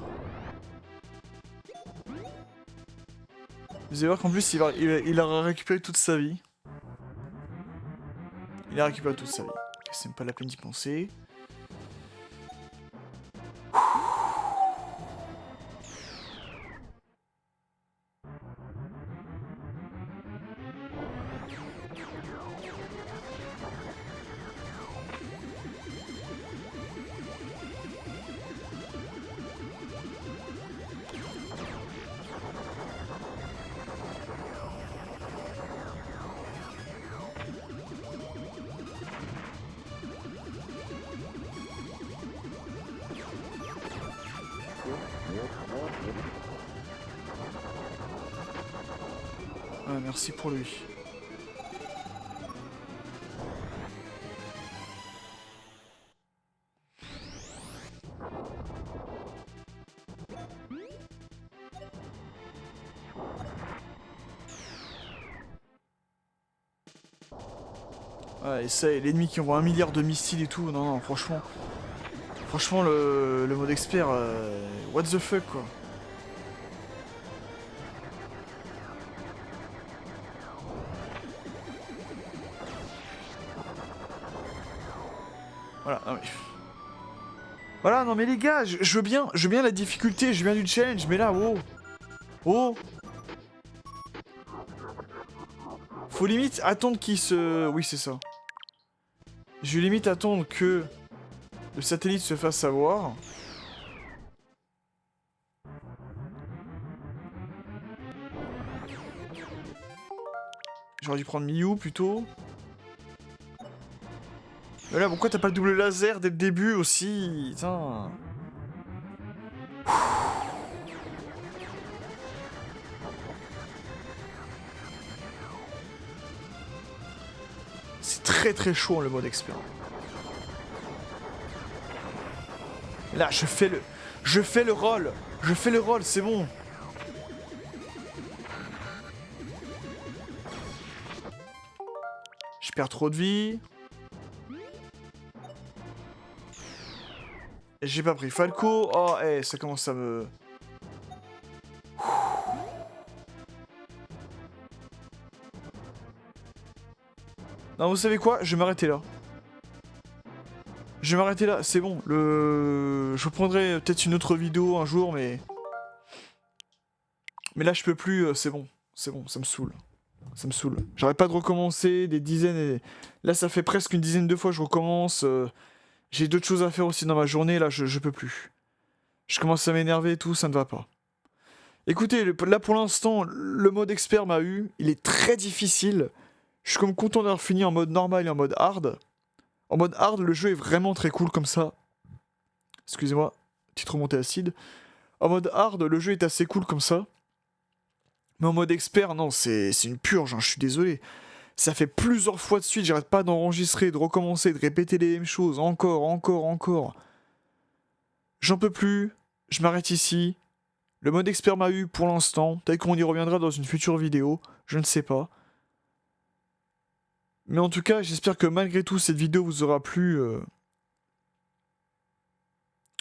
Vous allez voir qu'en plus, il a récupéré toute sa vie. Il a récupéré toute sa vie. C'est même pas la peine d'y penser. Ouais, merci pour lui. Ouais, et ça, et l'ennemi qui envoie 1 milliard de missiles et tout, non, non, franchement... Franchement, le mode expert, what the fuck, quoi. Voilà, non mais... Voilà, non mais les gars, je veux bien la difficulté, je veux bien du challenge, mais là, oh. Oh. Faut limite attendre qu'il se... Oui, c'est ça. Je vais limite attendre que le satellite se fasse avoir. J'aurais dû prendre Miyu plutôt. Mais là, pourquoi t'as pas le double laser dès le début aussi? Putain. C'est très très chaud le mode expert. Là, je fais le rôle. Je fais le rôle, c'est bon. Je perds trop de vie. J'ai pas pris Falco. Oh, hey, ça commence à me... Non, vous savez quoi? Je vais m'arrêter là. Je vais m'arrêter là, c'est bon. Je prendrai peut-être une autre vidéo un jour, mais... Mais là, je peux plus, c'est bon. C'est bon, ça me saoule. Ça me saoule. J'arrête pas de recommencer des dizaines et... Là, ça fait presque une dizaine de fois que je recommence. J'ai d'autres choses à faire aussi dans ma journée, là, je peux plus. Je commence à m'énerver et tout, ça ne va pas. Écoutez, là, pour l'instant, le mode expert m'a eu. Il est très difficile. Je suis comme content d'avoir fini en mode normal et en mode hard. En mode hard, le jeu est vraiment très cool comme ça. Excusez-moi, petite remontée acide. En mode hard, le jeu est assez cool comme ça. Mais en mode expert, non, c'est une purge, hein, je suis désolé. Ça fait plusieurs fois de suite, j'arrête pas d'enregistrer, de recommencer, de répéter les mêmes choses, encore. J'en peux plus, je m'arrête ici. Le mode expert m'a eu pour l'instant, peut-être qu'on y reviendra dans une future vidéo, je ne sais pas. Mais en tout cas, j'espère que malgré tout, cette vidéo vous aura plu.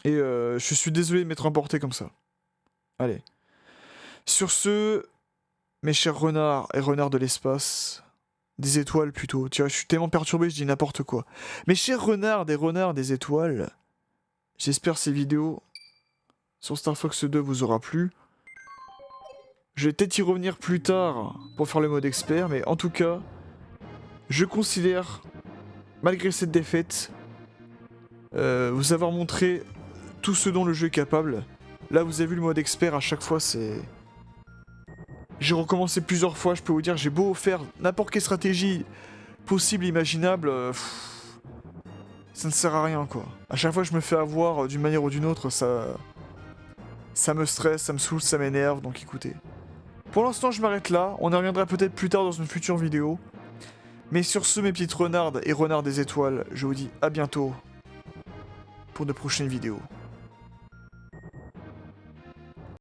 Et je suis désolé de m'être emporté comme ça. Allez. Sur ce, mes chers renards et renards de l'espace, des étoiles plutôt, tu vois, je suis tellement perturbé, je dis n'importe quoi. Mes chers renards des étoiles, j'espère ces vidéos sur Star Fox 2 vous aura plu. Je vais peut-être y revenir plus tard pour faire le mode expert, mais en tout cas, je considère, malgré cette défaite, vous avoir montré tout ce dont le jeu est capable. Là, vous avez vu le mode expert, à chaque fois, c'est... J'ai recommencé plusieurs fois, je peux vous dire, j'ai beau faire n'importe quelle stratégie possible, imaginable, ça ne sert à rien, quoi. À chaque fois, je me fais avoir d'une manière ou d'une autre, ça me stresse, ça me saoule, ça m'énerve, donc écoutez. Pour l'instant, je m'arrête là, on y reviendra peut-être plus tard dans une future vidéo. Mais sur ce, mes petites renardes et renards des étoiles, je vous dis à bientôt pour de prochaines vidéos.